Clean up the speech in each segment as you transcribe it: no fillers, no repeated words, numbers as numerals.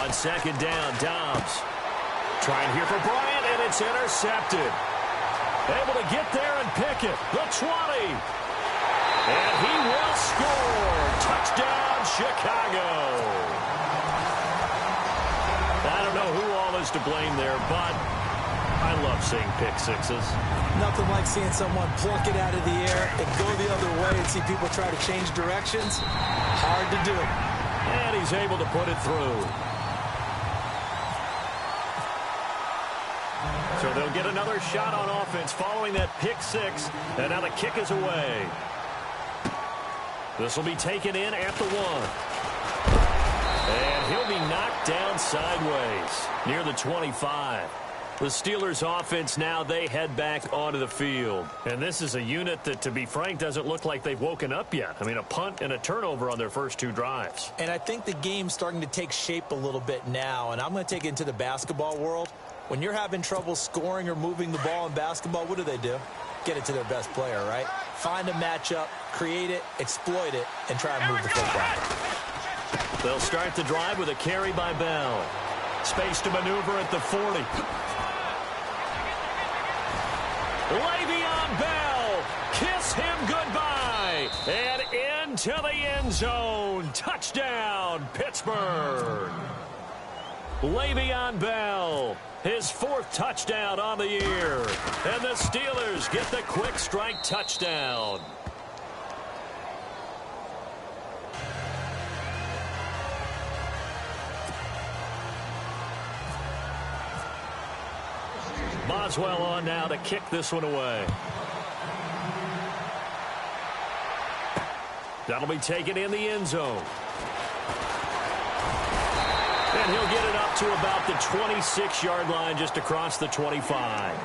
on second down. Dobbs trying here for Bryant, and it's intercepted. Able to get there and pick it. The 20. And he will score. Touchdown, Chicago. I don't know who all is to blame there, but I love seeing pick sixes. Nothing like seeing someone pluck it out of the air and go the other way and see people try to change directions. Hard to do. And he's able to put it through. So they'll get another shot on offense following that pick six. And now the kick is away. This will be taken in at the 1. And he'll be knocked down sideways near the 25. The Steelers offense now, they head back onto the field. And this is a unit that, to be frank, doesn't look like they've woken up yet. I mean, a punt and a turnover on their first 2 drives. And I think the game's starting to take shape a little bit now. And I'm going to take it into the basketball world. When you're having trouble scoring or moving the ball in basketball, what do? Get it to their best player, right? Find a matchup, create it, exploit it, and try and move the football. They'll start the drive with a carry by Bell. Space to maneuver at the 40. Le'Veon Bell, kiss him goodbye. And into the end zone. Touchdown, Pittsburgh. Le'Veon Bell, his 4th touchdown on the year. And the Steelers get the quick strike touchdown. Boswell on now to kick this one away. That'll be taken in the end zone. And he'll get it up to about the 26-yard line, just across the 25.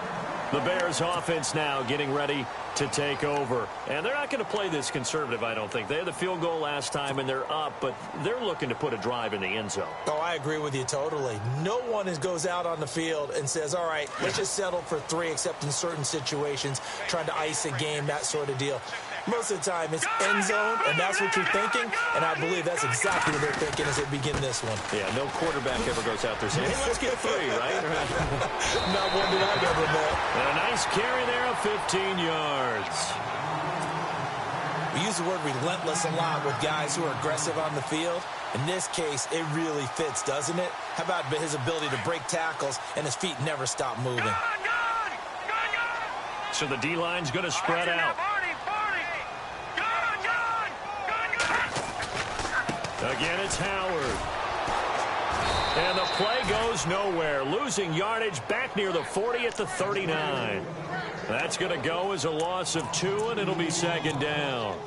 The Bears offense now getting ready to take over. And they're not going to play this conservative, I don't think. They had the field goal last time, and they're up, but they're looking to put a drive in the end zone. Oh, I agree with you totally. No one goes out on the field and says, all right, let's just settle for 3, except in certain situations, trying to ice a game, that sort of deal. Most of the time, it's end zone, and that's what you're thinking, and I believe that's exactly what they're thinking as they begin this one. Yeah, no quarterback ever goes out there saying, hey, let's get 3, right? Not one that I've ever met. And a nice carry there of 15 yards. We use the word relentless a lot with guys who are aggressive on the field. In this case, it really fits, doesn't it? How about his ability to break tackles and his feet never stop moving? So the D-line's going to spread out. Again, it's Howard. And the play goes nowhere. Losing yardage back near the 40 at the 39. That's going to go as a loss of 2, and it'll be 2nd down.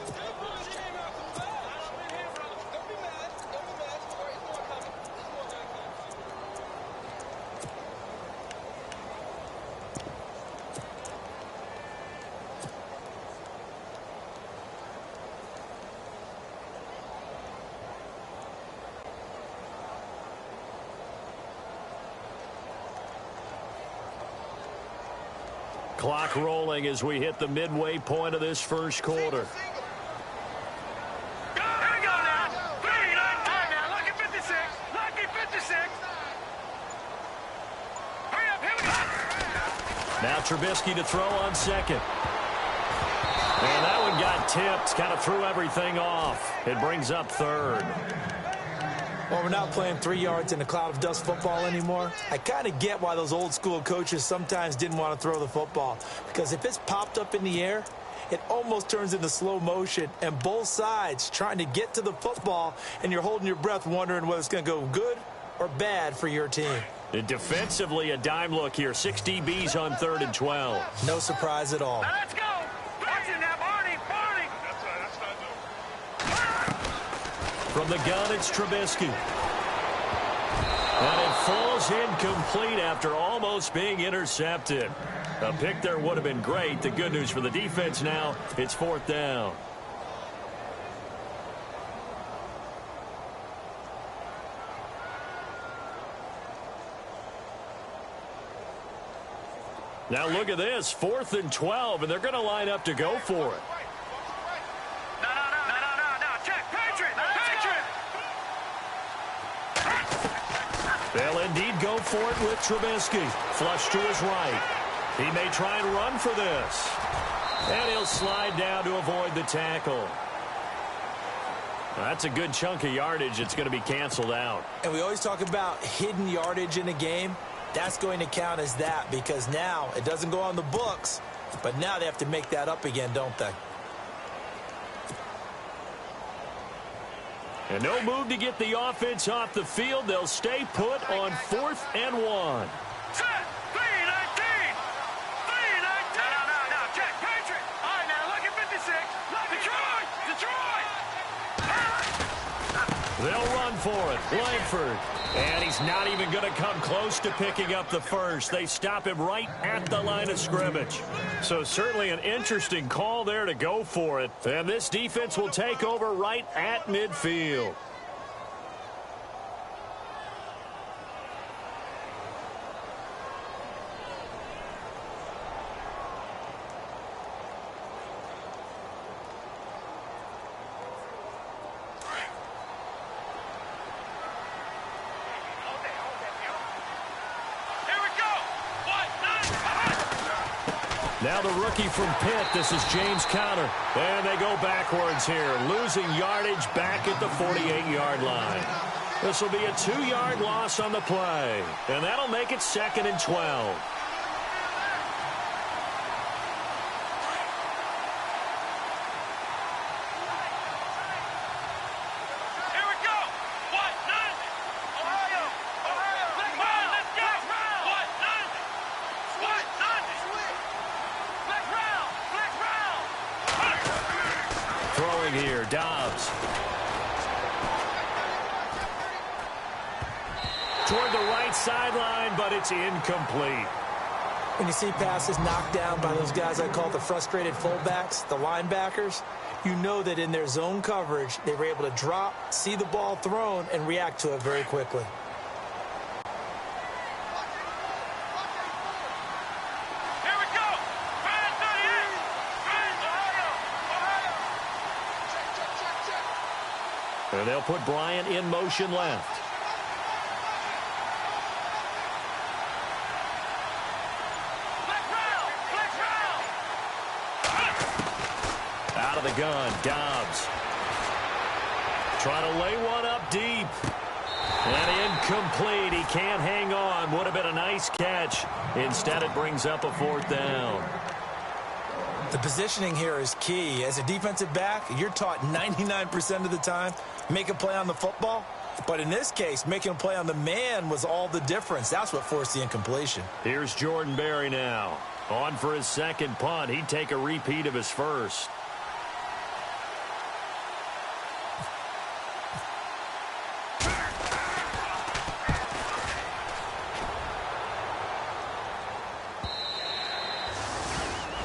Clock rolling as we hit the midway point of this first quarter. Now Trubisky to throw on second. And that one got tipped, kind of threw everything off. It brings up 3rd. Well, we're not playing 3 yards in a cloud of dust football anymore. I kind of get why those old school coaches sometimes didn't want to throw the football. Because if it's popped up in the air, it almost turns into slow motion. And both sides trying to get to the football, and you're holding your breath wondering whether it's going to go good or bad for your team. Defensively, a dime look here. 6 DBs on 3rd and 12. No surprise at all. Now let's go. Watch it now, Barney. From the gun, it's Trubisky. And it falls incomplete after almost being intercepted. A pick there would have been great. The good news for the defense now, it's 4th down. Now look at this, 4th and 12, and they're going to line up to go for it. No, check, Patriot. They'll indeed go for it with Trubisky. Flush to his right. He may try and run for this. And he'll slide down to avoid the tackle. That's a good chunk of yardage. It's going to be canceled out. And we always talk about hidden yardage in a game. That's going to count as that because now it doesn't go on the books, but now they have to make that up again, don't they? And no move to get the offense off the field. They'll stay put on 4th and 1. Set. 3-19. 3-19. No. Check. Patriot. All right, now look at 56. Detroit. They'll run for it. Langford. And he's not even going to come close to picking up the first. They stop him right at the line of scrimmage. So certainly an interesting call there to go for it. And this defense will take over right at midfield. Now the rookie from Pitt, this is James Conner. And they go backwards here, losing yardage back at the 48-yard line. This will be a 2-yard loss on the play. And that'll make it 2nd and 12. Here, Dobbs. Toward the right sideline, but it's incomplete. When you see passes knocked down by those guys I call the frustrated fullbacks, the linebackers, you know that in their zone coverage, they were able to drop, see the ball thrown, and react to it very quickly. And they'll put Bryant in motion left. Out of the gun, Dobbs. Trying to lay one up deep. And incomplete. He can't hang on. Would have been a nice catch. Instead, it brings up a 4th down. The positioning here is key. As a defensive back, you're taught 99% of the time, make a play on the football. But in this case, making a play on the man was all the difference. That's what forced the incompletion. Here's Jordan Berry now. On for his 2nd punt. He'd take a repeat of his first.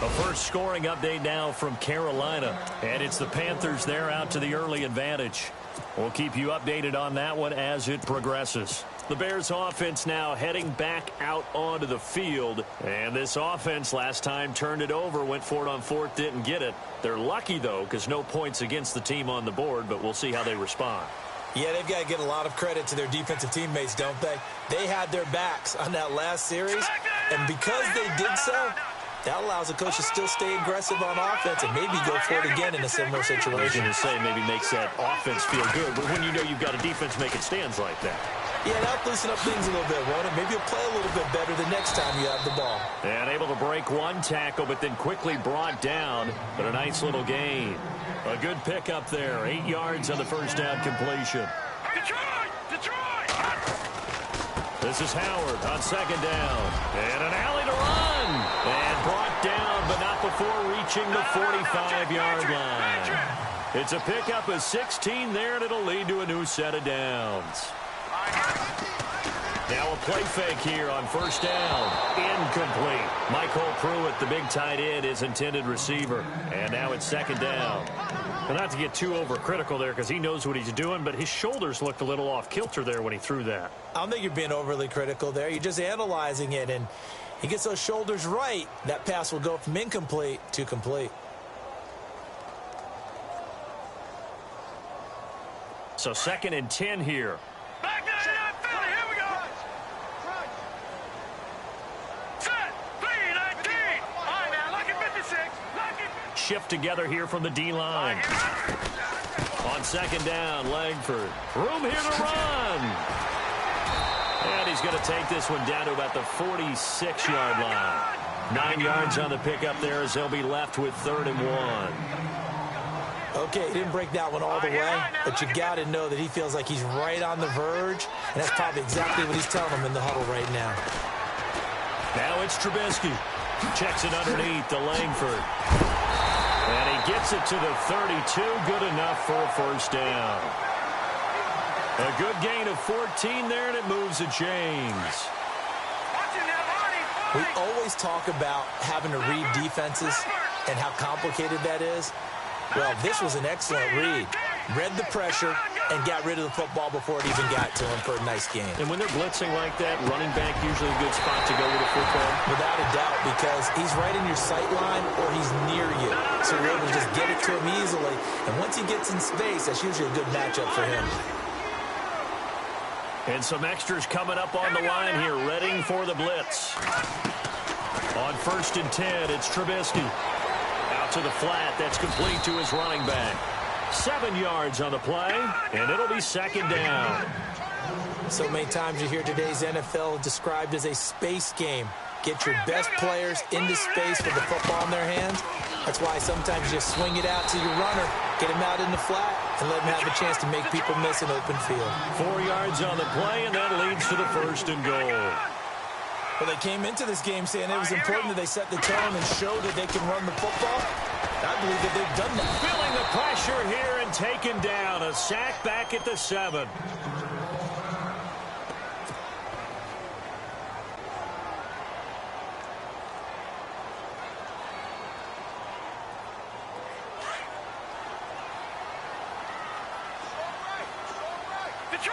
A first scoring update now from Carolina. And it's the Panthers there out to the early advantage. We'll keep you updated on that one as it progresses. The Bears offense now heading back out onto the field. And this offense last time turned it over, went for it on 4th, didn't get it. They're lucky, though, because no points against the team on the board, but we'll see how they respond. Yeah, they've got to get a lot of credit to their defensive teammates, don't they? They had their backs on that last series, and because they did so, that allows the coach to still stay aggressive on offense and maybe go for it again in a similar situation. I was going to say maybe makes that offense feel good, but when you know you've got a defense making stands like that. Yeah, that'll loosen up things a little bit, won't it? Maybe you'll play a little bit better the next time you have the ball. And able to break one tackle, but then quickly brought down. But a nice little gain. A good pickup there. 8 yards on the first down completion. Detroit! This is Howard on 2nd down. And an alley to run. And brought down, but not before reaching the 45-yard line. It's a pickup of 16 there, and it'll lead to a new set of downs. Now a play fake here on 1st down. Incomplete. Michael Pruitt, the big tight end, is intended receiver. And now it's 2nd down. Well, not to get too overcritical there because he knows what he's doing, but his shoulders looked a little off kilter there when he threw that. I don't think you're being overly critical there. You're just analyzing it, and he gets those shoulders right. That pass will go from incomplete to complete. So 2nd and 10 here. Back 99, Philly, here we go. shift together here from the D-line. On second down, Langford. Room here to run. And he's going to take this one down to about the 46-yard line. 9 yards on the pickup there as they'll be left with 3rd and 1. Okay, he didn't break that one all the way, but you got to know that he feels like he's right on the verge, and that's probably exactly what he's telling them in the huddle right now. Now it's Trubisky. Checks it underneath to Langford. And he gets it to the 32. Good enough for a first down. A good gain of 14 there, and it moves the chains. We always talk about having to read defenses and how complicated that is. Well, this was an excellent read. Read the pressure and got rid of the football before it even got to him for a nice game. And when they're blitzing like that, running back usually a good spot to go with the football? Without a doubt, because he's right in your sight line or he's near you. So you're able to just get it to him easily. And once he gets in space, that's usually a good matchup for him. And some extras coming up on the line here, ready for the blitz. On 1st and 10, it's Trubisky. Out to the flat, that's complete to his running back. 7 yards on the play, and it'll be 2nd down. So many times you hear today's NFL described as a space game. Get your best players into space with the football in their hands. That's why sometimes you just swing it out to your runner, get him out in the flat, and let him have a chance to make people miss an open field. 4 yards on the play, and that leads to the 1st and goal. Well, they came into this game saying it was important that they set the tone and show that they can run the football. I believe that they've done that. Feeling the pressure here and taken down. A sack back at the 7.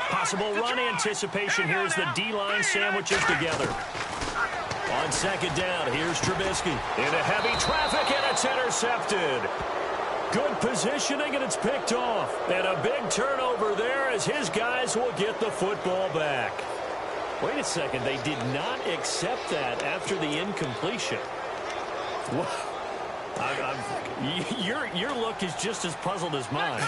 Possible run anticipation here as the D-line sandwiches together. On 2nd down, here's Trubisky. Into heavy traffic, and it's intercepted. Good positioning, and it's picked off. And a big turnover there as his guys will get the football back. Wait a second, they did not accept that after the incompletion. Your look is just as puzzled as mine.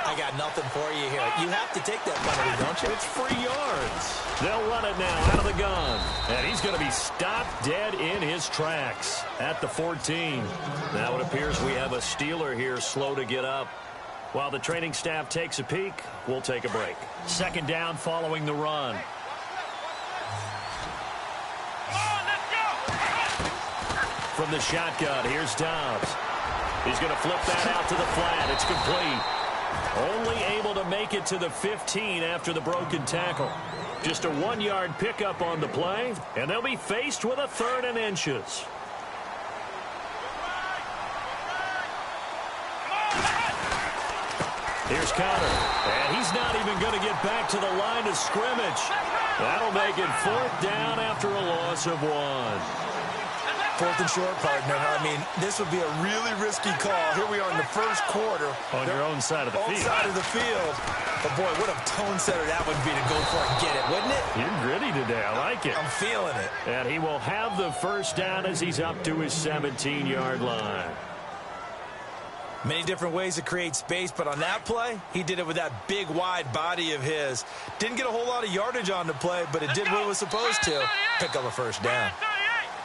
I got nothing for you here. You have to take that penalty, don't you? It's free yards. They'll run it now out of the gun. And he's going to be stopped dead in his tracks at the 14. Now it appears we have a Steeler here slow to get up. While the training staff takes a peek, we'll take a break. 2nd down following the run. From the shotgun, here's Dobbs. He's going to flip that out to the flat. It's complete. Only able to make it to the 15 after the broken tackle. Just a 1-yard pickup on the play, and they'll be faced with a 3rd and inches. Here's Connor, and he's not even going to get back to the line of scrimmage. That'll make it 4th down after a loss of 1. 4th and short, partner. I mean, this would be a really risky call. Here we are in the 1st quarter. On your own side of the field. On side of the field. But, boy, what a tone setter that would be to go for it and get it, wouldn't it? You're gritty today. I like it. I'm feeling it. And he will have the 1st down as he's up to his 17-yard line. Many different ways to create space, but on that play, he did it with that big, wide body of his. Didn't get a whole lot of yardage on the play, but it did what it was supposed to. Pick up a 1st down.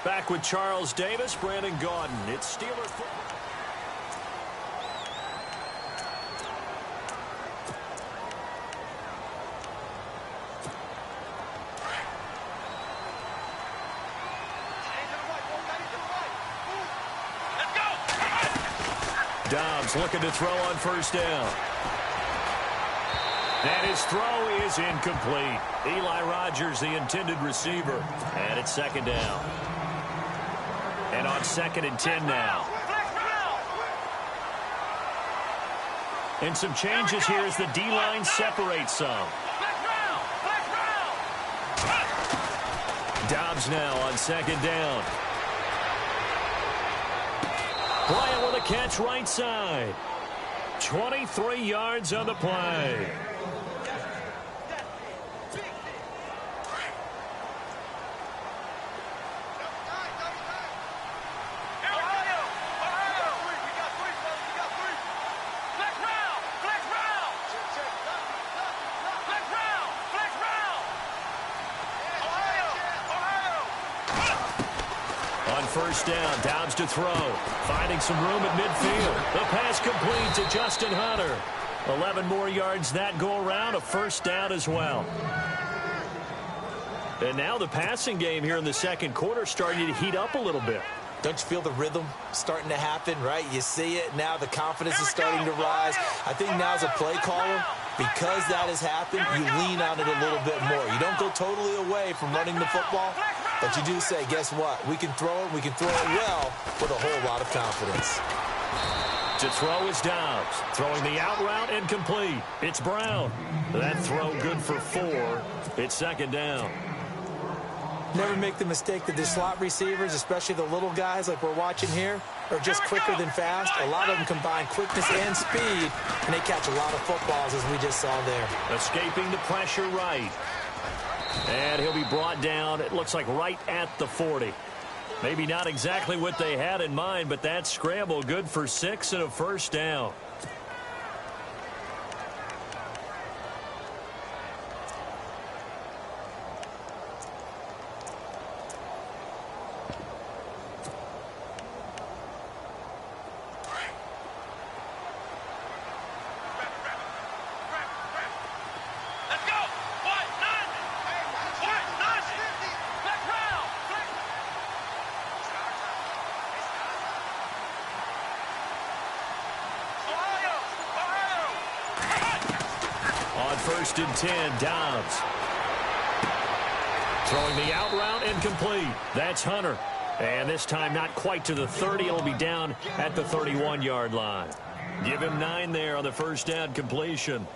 Back with Charles Davis, Brandon Gaudin. It's Steelers football. Dobbs looking to throw on 1st down. And his throw is incomplete. Eli Rogers, the intended receiver. And it's 2nd down. And on 2nd and 10 now. And some changes here as the D-line separates some. Dobbs now on 2nd down. Bryant with a catch right side. 23 yards on the play. first down. Dobbs to throw. Finding some room at midfield. The pass complete to Justin Hunter. 11 more yards that go around. A first down as well. And now the passing game here in the second quarter starting to heat up a little bit. Don't you feel the rhythm starting to happen, right? You see it. Now the confidence is starting to rise. I think now as a play caller, because that has happened, you lean on it a little bit more. You don't go totally away from running the football, but you do say, guess what? We can throw it. We can throw it well with a whole lot of confidence. To throw is Dobbs. Throwing the out route incomplete. It's Brown. That throw good for 4. It's second down. Never make the mistake that the slot receivers, especially the little guys like we're watching here, are just quicker than fast. A lot of them combine quickness and speed, and they catch a lot of footballs, as we just saw there. Escaping the pressure right. And he'll be brought down, it looks like right at the 40. Maybe not exactly what they had in mind, but that scramble good for 6 and a first down. First and 10, Dobbs. Throwing the out route incomplete. That's Hunter. And this time not quite to the 30. It'll be down at the 31-yard line. Give him 9 there on the first down completion.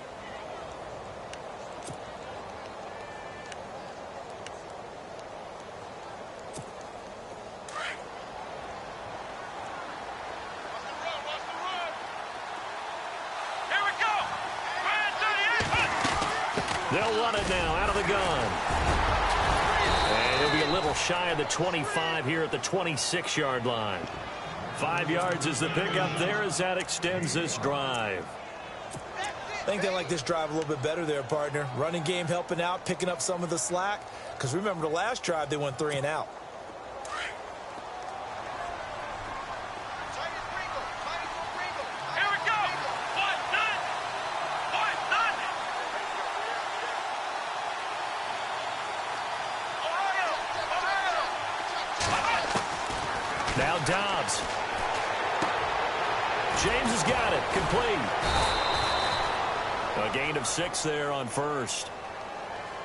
They'll run it now out of the gun. And he'll be a little shy of the 25 here at the 26-yard line. 5 yards is the pickup there as that extends this drive. I think they like this drive a little bit better there, partner. Running game helping out, picking up some of the slack. Because remember the last drive, they went 3 and out. Now Dobbs. James has got it. Complete. A gain of 6 there on first.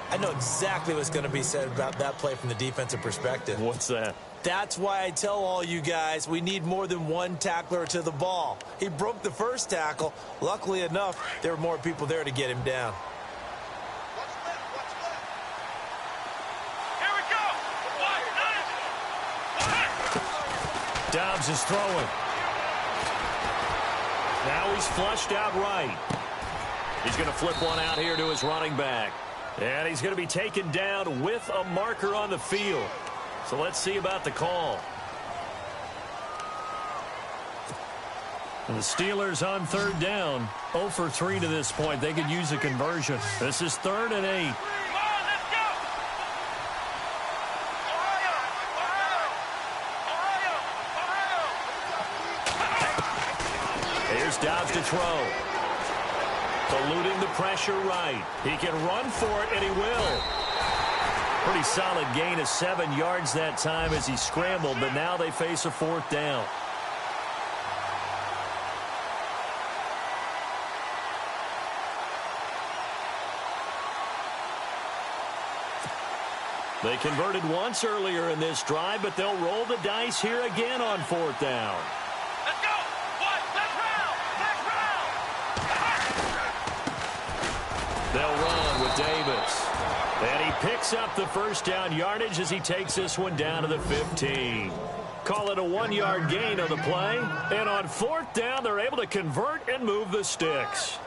I know exactly what's going to be said about that play from the defensive perspective. What's that? That's why I tell all you guys we need more than one tackler to the ball. He broke the first tackle. Luckily enough, there were more people there to get him down. Dobbs is throwing. Now he's flushed out right. He's going to flip one out here to his running back. And he's going to be taken down with a marker on the field. So let's see about the call. And the Steelers on third down. 0 for 3 to this point. They could use a conversion. This is 3rd and 8. Here's Dobbs to throw. Eluding the pressure right. He can run for it, and he will. Pretty solid gain of 7 yards that time as he scrambled, but now they face a 4th down. They converted once earlier in this drive, but they'll roll the dice here again on 4th down. Let's go! They'll run with Davis. And he picks up the first down yardage as he takes this one down to the 15. Call it a 1-yard gain on the play. And on 4th down, they're able to convert and move the sticks.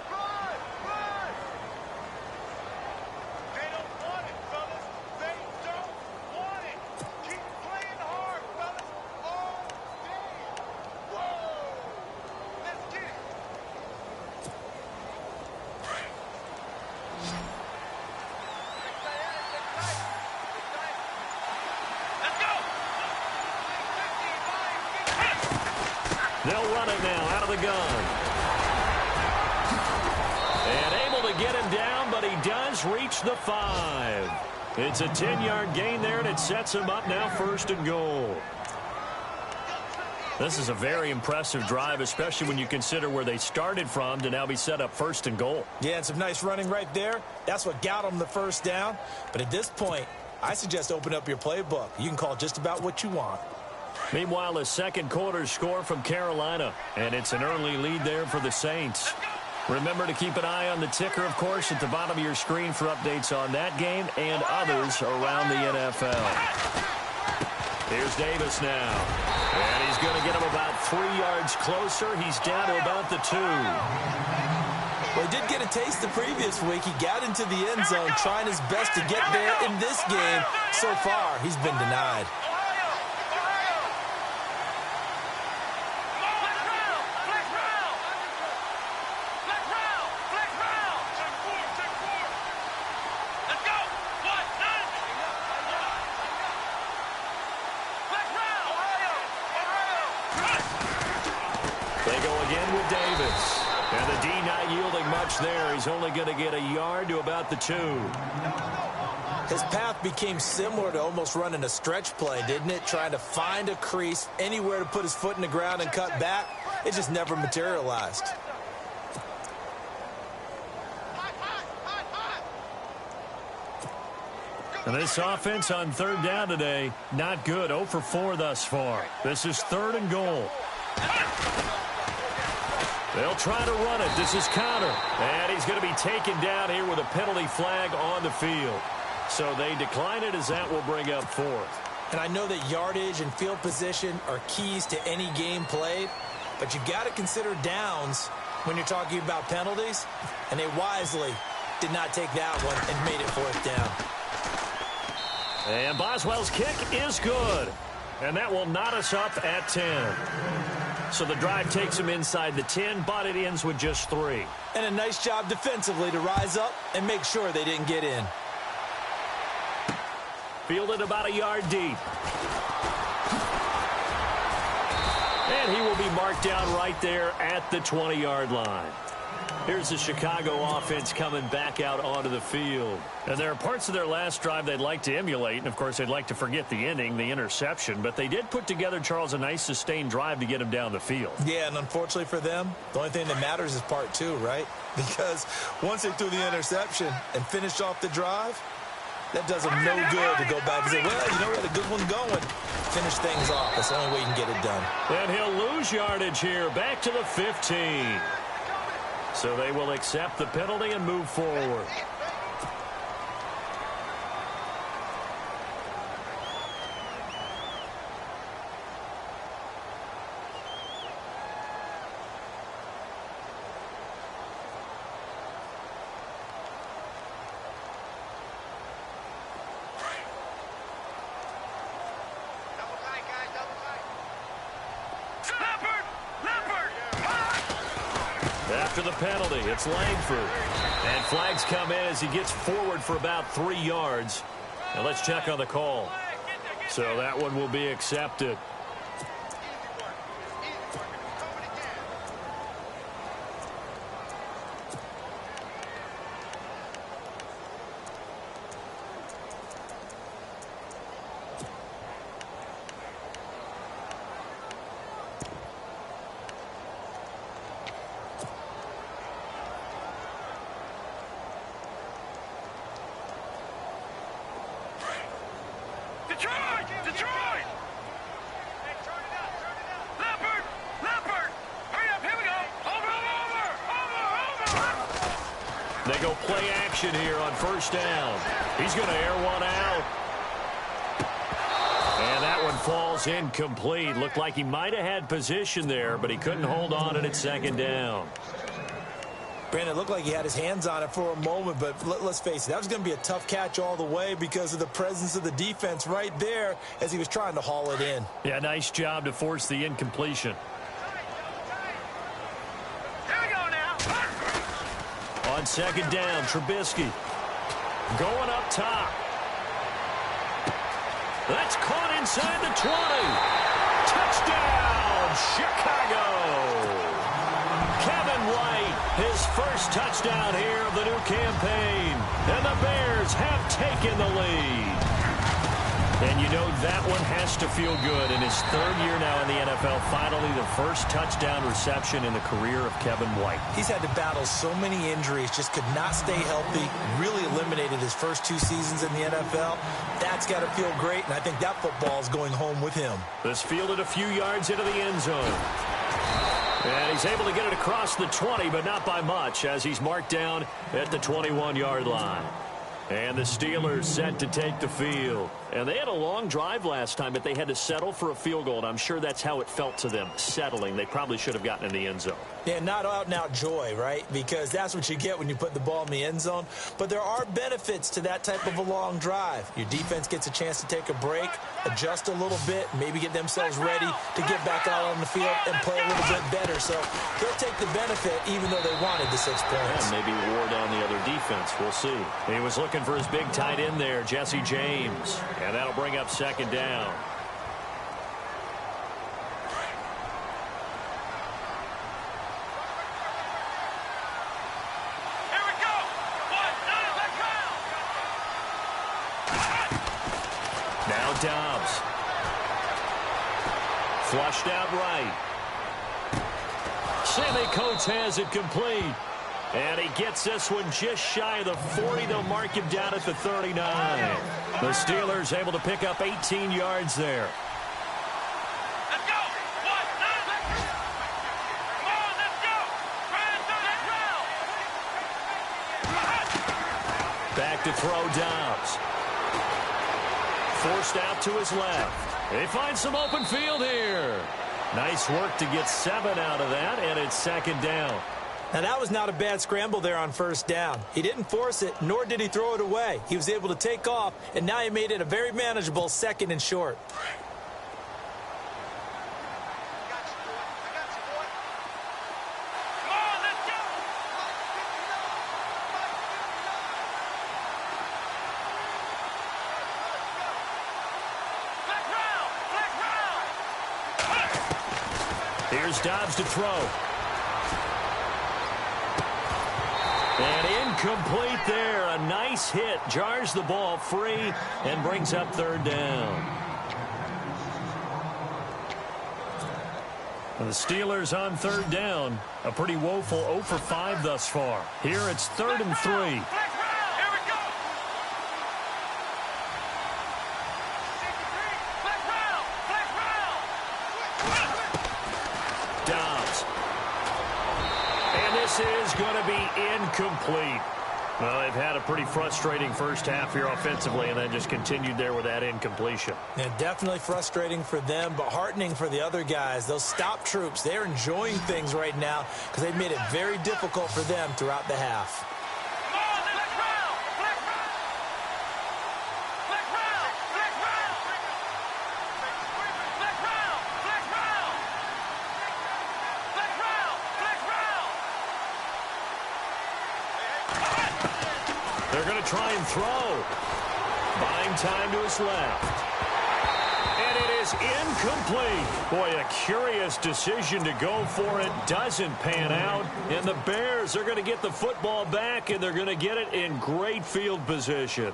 They'll run it now out of the gun. And able to get him down, but he does reach the 5. It's a 10-yard gain there, and it sets him up now 1st and goal. This is a very impressive drive, especially when you consider where they started from to now be set up 1st and goal. Yeah, and some nice running right there. That's what got them the first down. But at this point, I suggest open up your playbook. You can call just about what you want. Meanwhile, a second quarter score from Carolina, and it's an early lead there for the Saints. Remember to keep an eye on the ticker, of course, at the bottom of your screen for updates on that game and others around the NFL. Here's Davis now. And he's going to get him about 3 yards closer. He's down to about the 2. Well, he did get a taste the previous week. He got into the end zone trying his best to get there in this game. So far, he's been denied. They go again with Davis. And the D not yielding much there. He's only going to get a yard to about the 2. His path became similar to almost running a stretch play, didn't it? Trying to find a crease, anywhere to put his foot in the ground and cut back. It just never materialized. And this offense on 3rd down today, not good. 0 for 4 thus far. This is 3rd and goal. They'll try to run it. This is Connor. And he's going to be taken down here with a penalty flag on the field. So they decline it as that will bring up 4th. And I know that yardage and field position are keys to any game played, but you've got to consider downs when you're talking about penalties. And they wisely did not take that one and made it 4th down. And Boswell's kick is good. And that will knot us up at 10. So the drive takes him inside the 10, but it ends with just 3. And a nice job defensively to rise up and make sure they didn't get in. Fielded about a yard deep. And he will be marked down right there at the 20-yard line. Here's the Chicago offense coming back out onto the field. And there are parts of their last drive they'd like to emulate. And, of course, they'd like to forget the ending, the interception. But they did put together, Charles, a nice sustained drive to get him down the field. Yeah, and unfortunately for them, the only thing that matters is part 2, right? Because once they threw the interception and finished off the drive, that does them no good to go back and say, well, you know, we had a good one going. Finish things off. That's the only way you can get it done. And he'll lose yardage here, back to the 15. So they will accept the penalty and move forward. After the penalty, it's Langford. And flags come in as he gets forward for about 3 yards. Now let's check on the call. So that one will be accepted. They go play action here on 1st down. He's going to air one out. And that one falls incomplete. Looked like he might have had position there, but he couldn't hold on it at 2nd down. Brandon, it looked like he had his hands on it for a moment, but let's face it, that was going to be a tough catch all the way because of the presence of the defense right there as he was trying to haul it in. Yeah, nice job to force the incompletion. On 2nd down, Trubisky going up top. That's caught inside the 20. Touchdown, Chicago. Kevin White, his first touchdown here of the new campaign. And the Bears have taken the lead. And you know that one has to feel good. In his third year now in the NFL, finally the first touchdown reception in the career of Kevin White. He's had to battle so many injuries, just could not stay healthy, really eliminated his first 2 seasons in the NFL. That's got to feel great, and I think that football is going home with him. This fielded a few yards into the end zone. And he's able to get it across the 20, but not by much, as he's marked down at the 21-yard line. And the Steelers set to take the field. And they had a long drive last time, but they had to settle for a field goal. And I'm sure that's how it felt to them, settling. They probably should have gotten in the end zone. Yeah, not out-and-out joy, right? Because that's what you get when you put the ball in the end zone. But there are benefits to that type of a long drive. Your defense gets a chance to take a break, adjust a little bit, maybe get themselves ready to get back out on the field and play a little bit better. So they'll take the benefit even though they wanted the 6 points. And maybe wore down the other defense. We'll see. He was looking for his big tight end there, Jesse James. And that'll bring up second down. Now Dobbs. Flushed out right. Sammy Coates has it complete. And he gets this one just shy of the 40. They'll mark him down at the 39. The Steelers able to pick up 18 yards there. Let's go. Come on, let's go. Back to throw Dobbs. Forced out to his left. They find some open field here. Nice work to get 7 out of that, and it's second down. Now, that was not a bad scramble there on first down. He didn't force it, nor did he throw it away. He was able to take off, and now he made it a very manageable 2nd and short. Here's Dobbs to throw. And incomplete there. A nice hit. Jars the ball free and brings up third down. And the Steelers on third down. A pretty woeful 0 for 5 thus far. Here it's 3rd and 3. This is going to be incomplete. Well, they've had a pretty frustrating first half here offensively and then just continued there with that incompletion. Yeah, definitely frustrating for them, but heartening for the other guys. Those stop troops, they're enjoying things right now because they've made it very difficult for them throughout the half. Try and throw. Buying time to his left. And it is incomplete. Boy, a curious decision to go for it. Doesn't pan out. And the Bears are going to get the football back, and they're going to get it in great field position.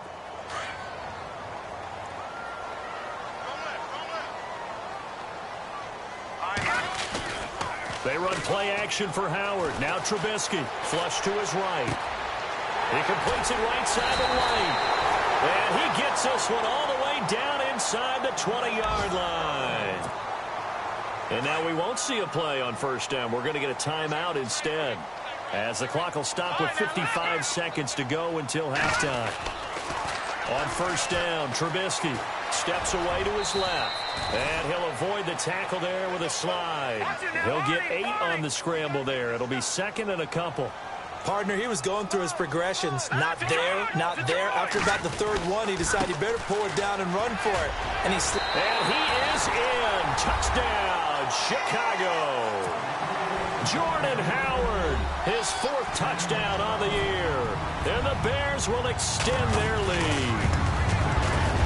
They run play action for Howard. Now Trubisky. Flush to his right. He completes it right side of the lane. And he gets this one all the way down inside the 20-yard line. And now we won't see a play on first down. We're going to get a timeout instead, as the clock will stop with 55 seconds to go until halftime. On first down, Trubisky steps away to his left. And he'll avoid the tackle there with a slide. He'll get 8 on the scramble there. It'll be 2nd and a couple. Partner, he was going through his progressions. Not there, not there. After about the 3rd one, he decided he better pull it down and run for it. And he is in. Touchdown, Chicago. Jordan Howard, his 4th touchdown on the year. And the Bears will extend their lead.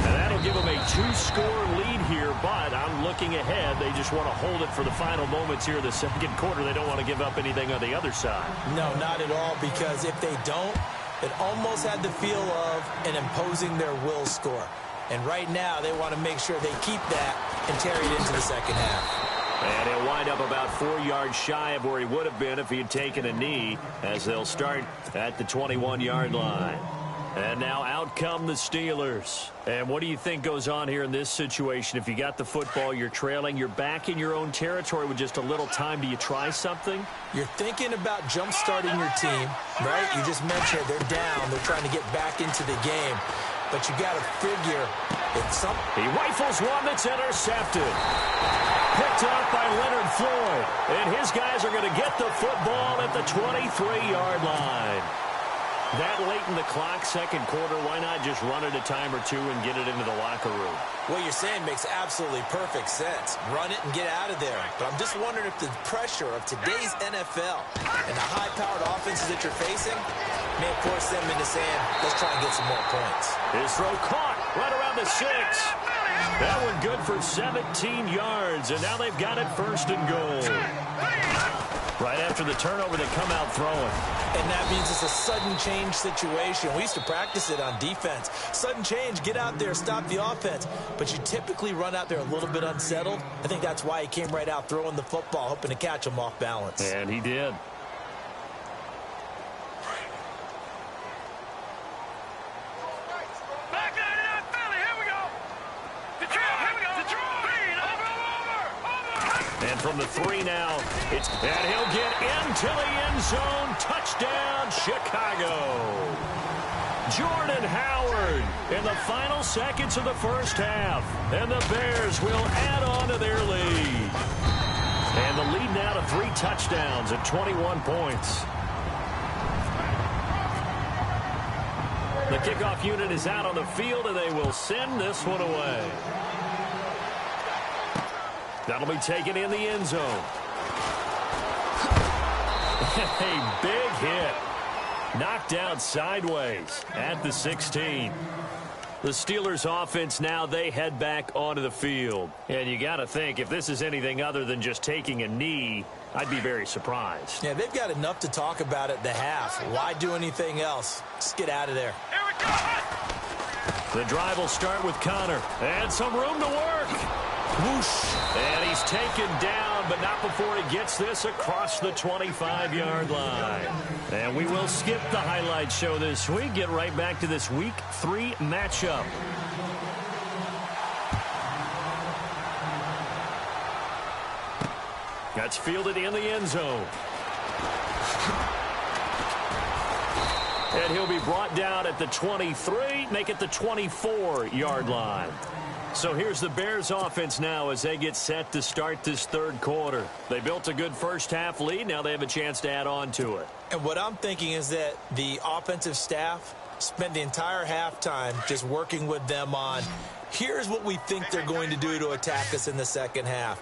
And that'll give them a 2-score lead here, but I'm looking ahead. They just want to hold it for the final moments here in the second quarter. They don't want to give up anything on the other side. No, not at all, because if they don't, it almost had the feel of an imposing their will score. And right now, they want to make sure they keep that and carry it into the second half. And he'll wind up about 4 yards shy of where he would have been if he had taken a knee, as they'll start at the 21-yard line. And now out come the Steelers. And what do you think goes on here in this situation? If you got the football, you're trailing, you're back in your own territory with just a little time. Do you try something? You're thinking about jump-starting your team, right? You just mentioned they're down. They're trying to get back into the game. But you got to figure it's something. He rifles one that's intercepted. Picked up by Leonard Floyd. And his guys are going to get the football at the 23-yard line. That late in the clock, second quarter, why not just run it a time or two and get it into the locker room? What you're saying makes absolutely perfect sense. Run it and get out of there. But I'm just wondering if the pressure of today's NFL and the high-powered offenses that you're facing may force them into saying, let's try and get some more points. His throw caught right around the 6. That one good for 17 yards, and now they've got it first and goal. Right after the turnover, they come out throwing. And that means it's a sudden change situation. We used to practice it on defense. Sudden change, get out there, stop the offense. But you typically run out there a little bit unsettled. I think that's why he came right out throwing the football, hoping to catch him off balance. And he did. And from the 3 now, and he'll get into the end zone. Touchdown, Chicago. Jordan Howard in the final seconds of the first half. And the Bears will add on to their lead. And the lead now to 3 touchdowns at 21 points. The kickoff unit is out on the field, and they will send this one away. That'll be taken in the end zone. A big hit. Knocked out sideways at the 16. The Steelers offense now, they head back onto the field. And you got to think, if this is anything other than just taking a knee, I'd be very surprised. Yeah, they've got enough to talk about at the half. Why do anything else? Just get out of there. The drive will start with Connor. And some room to work. Whoosh. And he's taken down, but not before he gets this across the 25-yard line. And we will skip the highlight show this week. Get right back to this Week 3 matchup. That's fielded in the end zone. And he'll be brought down at the 23, make it the 24-yard line. So here's the Bears offense now as they get set to start this third quarter. They built a good first half lead. Now they have a chance to add on to it. And what I'm thinking is that the offensive staff spent the entire halftime just working with them on, here's what we think they're going to do to attack us in the second half.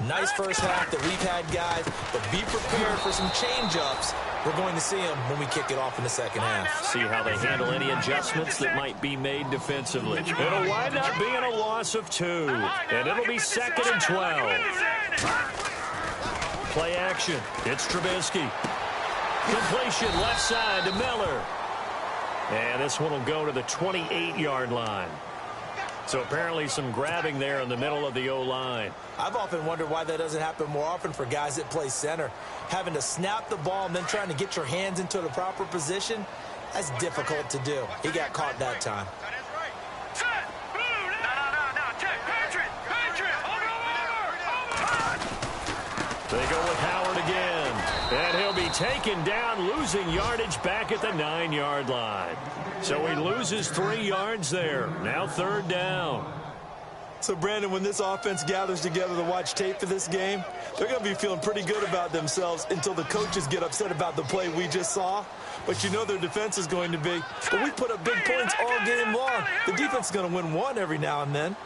Nice first half that we've had, guys, but be prepared for some change-ups. We're going to see them when we kick it off in the second half. See how they handle any adjustments that might be made defensively. It'll wind up being a loss of 2, and it'll be 2nd and 12. Play action. It's Trubisky. Completion left side to Miller. And this one will go to the 28-yard line. So apparently some grabbing there in the middle of the O-line. I've often wondered why that doesn't happen more often for guys that play center. Having to snap the ball and then trying to get your hands into the proper position, that's difficult to do. He got caught that time. They go with Howard again. And he'll be taken down, losing yardage back at the 9-yard line. So he loses 3 yards there. Now 3rd down. So, Brandon, when this offense gathers together to watch tape for this game, they're going to be feeling pretty good about themselves until the coaches get upset about the play we just saw. But you know their defense is going to be. But we put up big points all game long. The defense is going to win one every now and then.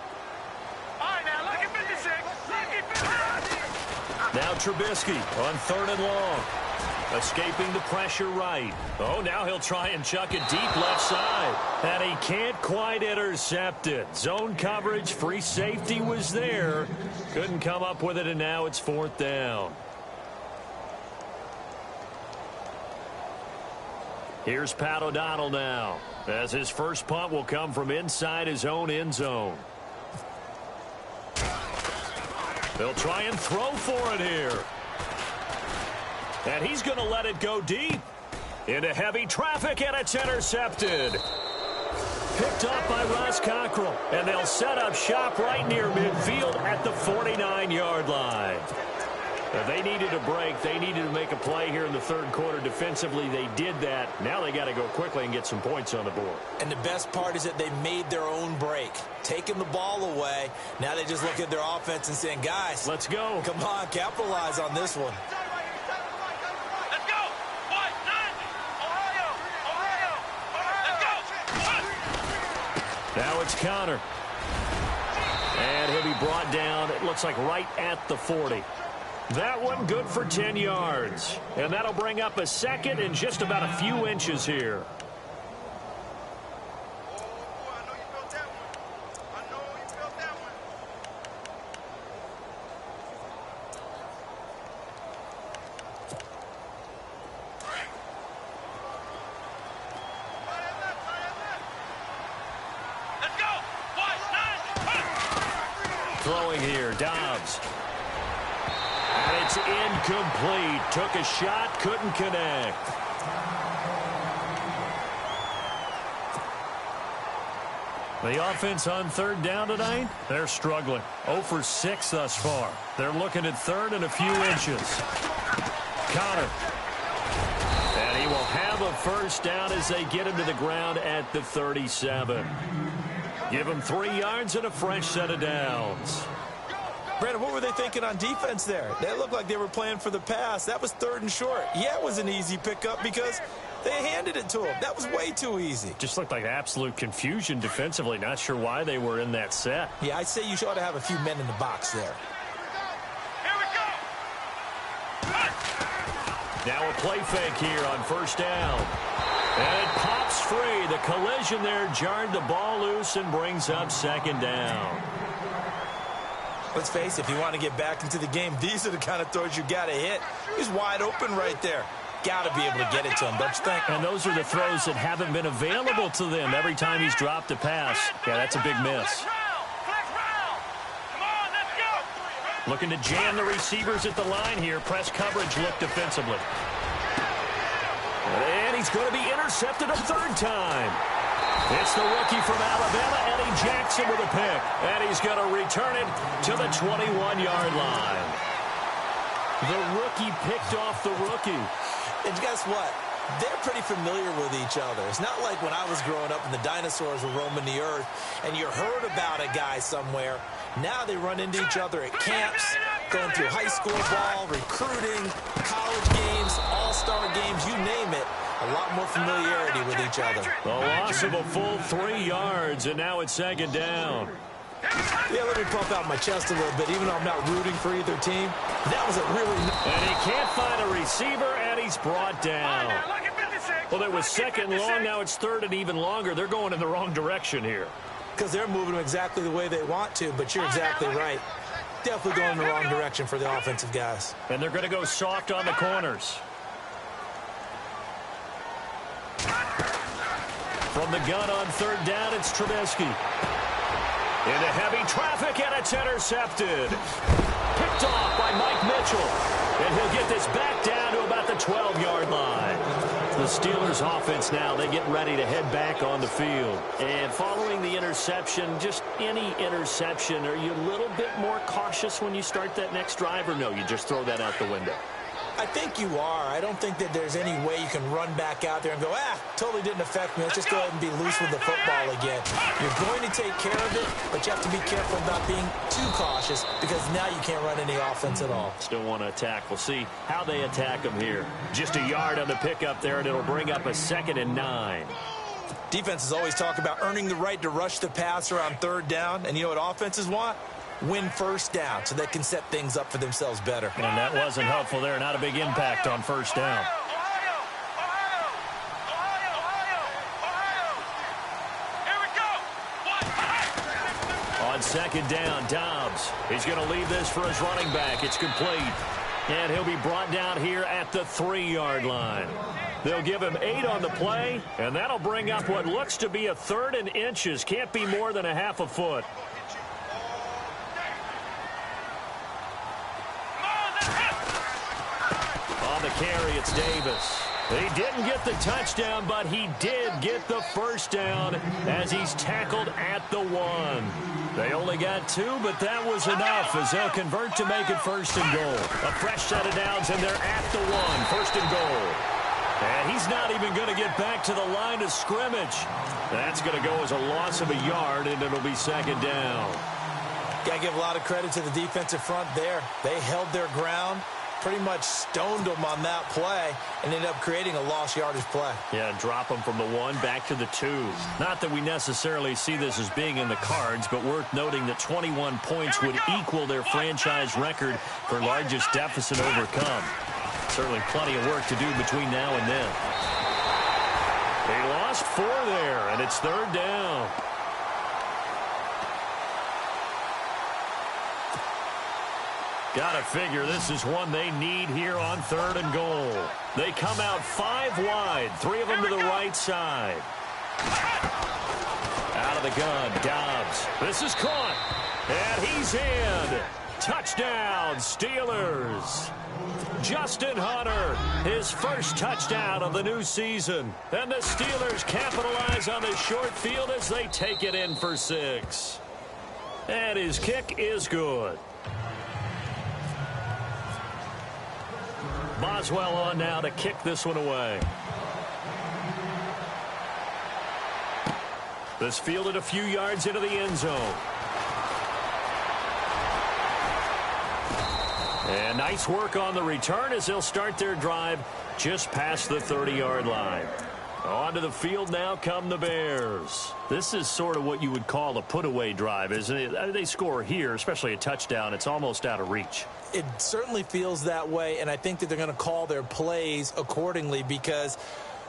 Now Trubisky on 3rd and long. Escaping the pressure right. Oh, now he'll try and chuck it deep left side. And he can't quite intercept it. Zone coverage, free safety was there. Couldn't come up with it, and now it's 4th down. Here's Pat O'Donnell now, as his first punt will come from inside his own end zone. They'll try and throw for it here. And he's going to let it go deep. Into heavy traffic, and it's intercepted. Picked up by Ross Cockrell. And they'll set up shop right near midfield at the 49-yard line. They needed a break. They needed to make a play here in the 3rd quarter. Defensively, they did that. Now they got to go quickly and get some points on the board. And the best part is that they made their own break. Taking the ball away. Now they just look at their offense and saying, guys, let's go. Come on, capitalize on this one. Let's go. What? Ohio. Let's go. Now it's Connor. And he'll be brought down, it looks like right at the 40. That one good for 10 yards. And that'll bring up a 2nd and just about a few inches here. Let's go. Throwing here, Dobbs. And it's incomplete. Took a shot, couldn't connect. The offense on 3rd down tonight, they're struggling. 0 for 6 thus far. They're looking at 3rd and a few inches. Connor. And he will have a 1st down as they get him to the ground at the 37. Give him 3 yards and a fresh set of downs. Brandon, what were they thinking on defense there? They looked like they were playing for the pass. That was 3rd and short. Yeah, it was an easy pickup because they handed it to him. That was way too easy. Just looked like absolute confusion defensively. Not sure why they were in that set. Yeah, I'd say you ought to have a few men in the box there. Here we go. Now a play fake here on 1st down. And it pops free. The collision there jarred the ball loose and brings up 2nd down. Let's face it, if you want to get back into the game, these are the kind of throws you got to hit. He's wide open right there. Got to be able to get it to him, don't you think? And those are the throws that haven't been available to them every time he's dropped a pass. Yeah, that's a big miss. Looking to jam the receivers at the line here. Press coverage look defensively. And he's going to be intercepted a 3rd time. It's the rookie from Alabama, Eddie Jackson, with a pick. And he's going to return it to the 21-yard line. The rookie picked off the rookie. And guess what? They're pretty familiar with each other. It's not like when I was growing up and the dinosaurs were roaming the earth and you heard about a guy somewhere. Now they run into each other at camps, going through high school ball, recruiting, college games, all-star games, you name it. A lot more familiarity with each other. The loss of a full 3 yards, and now it's 2nd down. Yeah, let me pump out my chest a little bit, even though I'm not rooting for either team. That was a really... And he can't find a receiver, and he's brought down. Well, it was 2nd long, now it's 3rd and even longer. They're going in the wrong direction here. Because they're moving exactly the way they want to, but you're exactly right. Definitely going in the wrong direction for the offensive guys. And they're going to go soft on the corners. From the gun on 3rd down, it's Trubisky. Into heavy traffic, and it's intercepted. Picked off by Mike Mitchell. And he'll get this back down to about the 12-yard line. The Steelers offense now, they get ready to head back on the field. And following the interception, just any interception, are you a little bit more cautious when you start that next drive, or no, you just throw that out the window? I think you are. I don't think that there's any way you can run back out there and go, totally didn't affect me. Let's just go ahead and be loose with the football again. You're going to take care of it, but you have to be careful about being too cautious because now you can't run any offense at all. Still want to attack. We'll see how they attack them here. Just a yard on the pickup there, and it'll bring up a 2nd and 9. Defenses always talk about earning the right to rush the passer on 3rd down, and you know what offenses want? Win 1st down so they can set things up for themselves better. And that wasn't helpful there. Not a big impact on 1st down. second down. Dobbs, he's going to leave this for his running back. It's complete. And he'll be brought down here at the 3-yard line. They'll give him 8 on the play, and that'll bring up what looks to be a 3rd and inches. Can't be more than a half a foot. On the carry, it's Davis. He didn't get the touchdown, but he did get the first down as he's tackled at the 1. They only got 2, but that was enough as they'll convert to make it 1st and goal. A fresh set of downs, and they're at the 1, 1st and goal. And he's not even going to get back to the line of scrimmage. That's going to go as a loss of a yard, and it'll be 2nd down. Got to give a lot of credit to the defensive front there. They held their ground, pretty much stoned them on that play, and ended up creating a lost yardage play. Yeah, drop them from the 1 back to the 2. Not that we necessarily see this as being in the cards, but worth noting that 21 points would equal their franchise record for largest deficit overcome. Certainly plenty of work to do between now and then. They lost 4 there, and it's 3rd down. Got to figure this is one they need here on 3rd and goal. They come out 5 wide, 3 of them to the right side. Out of the gun, Dobbs. This is caught, and he's in. Touchdown, Steelers. Justin Hunter, his first touchdown of the new season. And the Steelers capitalize on the short field as they take it in for 6. And his kick is good. Boswell on now to kick this one away. This fielded a few yards into the end zone. And nice work on the return as they'll start their drive just past the 30-yard line. Onto the field now come the Bears. This is sort of what you would call a put-away drive, isn't it? They score here, especially a touchdown. It's almost out of reach. It certainly feels that way, and I think that they're going to call their plays accordingly because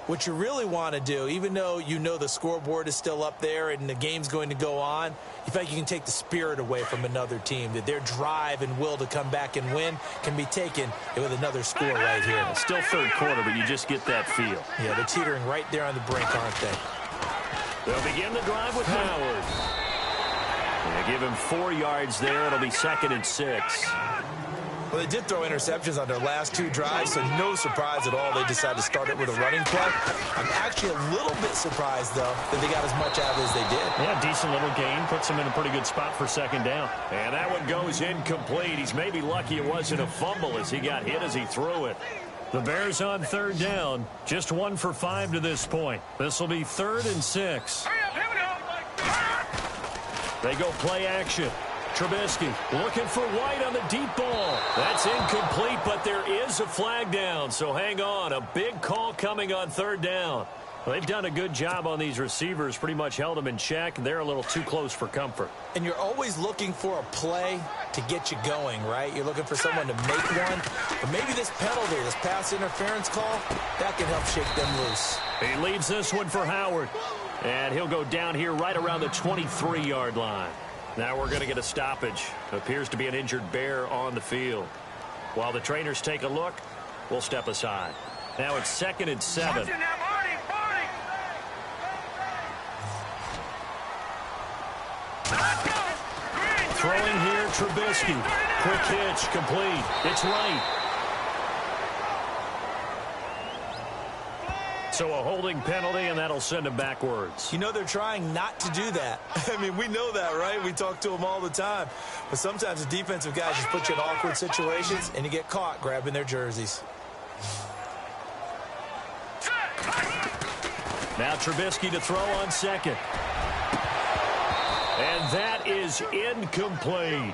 what you really want to do, even though you know the scoreboard is still up there and the game's going to go on, you feel like you can take the spirit away from another team, that their drive and will to come back and win can be taken with another score right here. Still 3rd quarter, but you just get that feel. Yeah, they're teetering right there on the brink, aren't they? They'll begin the drive with Howard. They give him 4 yards there. It'll be 2nd and 6. Well, they did throw interceptions on their last 2 drives, so no surprise at all they decided to start it with a running play. I'm actually a little bit surprised, though, that they got as much out of it as they did. Yeah, decent little gain. Puts them in a pretty good spot for 2nd down. And that one goes incomplete. He's maybe lucky it wasn't a fumble as he got hit as he threw it. The Bears on 3rd down. Just 1 for 5 to this point. This will be 3rd and 6. They go play action. Trubisky looking for White on the deep ball. That's incomplete, but there is a flag down, so hang on. A big call coming on 3rd down. Well, they've done a good job on these receivers, pretty much held them in check. They're a little too close for comfort. And you're always looking for a play to get you going, right? You're looking for someone to make one. But maybe this penalty, this pass interference call, that can help shake them loose. He leaves this one for Howard. And he'll go down here right around the 23-yard line. Now we're going to get a stoppage. Appears to be an injured Bear on the field. While the trainers take a look, we'll step aside. Now it's 2nd and 7. Throwing here, Trubisky. Quick hitch, complete. It's right. So a holding penalty, and that'll send him backwards. You know they're trying not to do that. I mean, we know that, right? We talk to them all the time. But sometimes the defensive guys just put you in awkward situations, and you get caught grabbing their jerseys. Now Trubisky to throw on 2nd. And that is incomplete.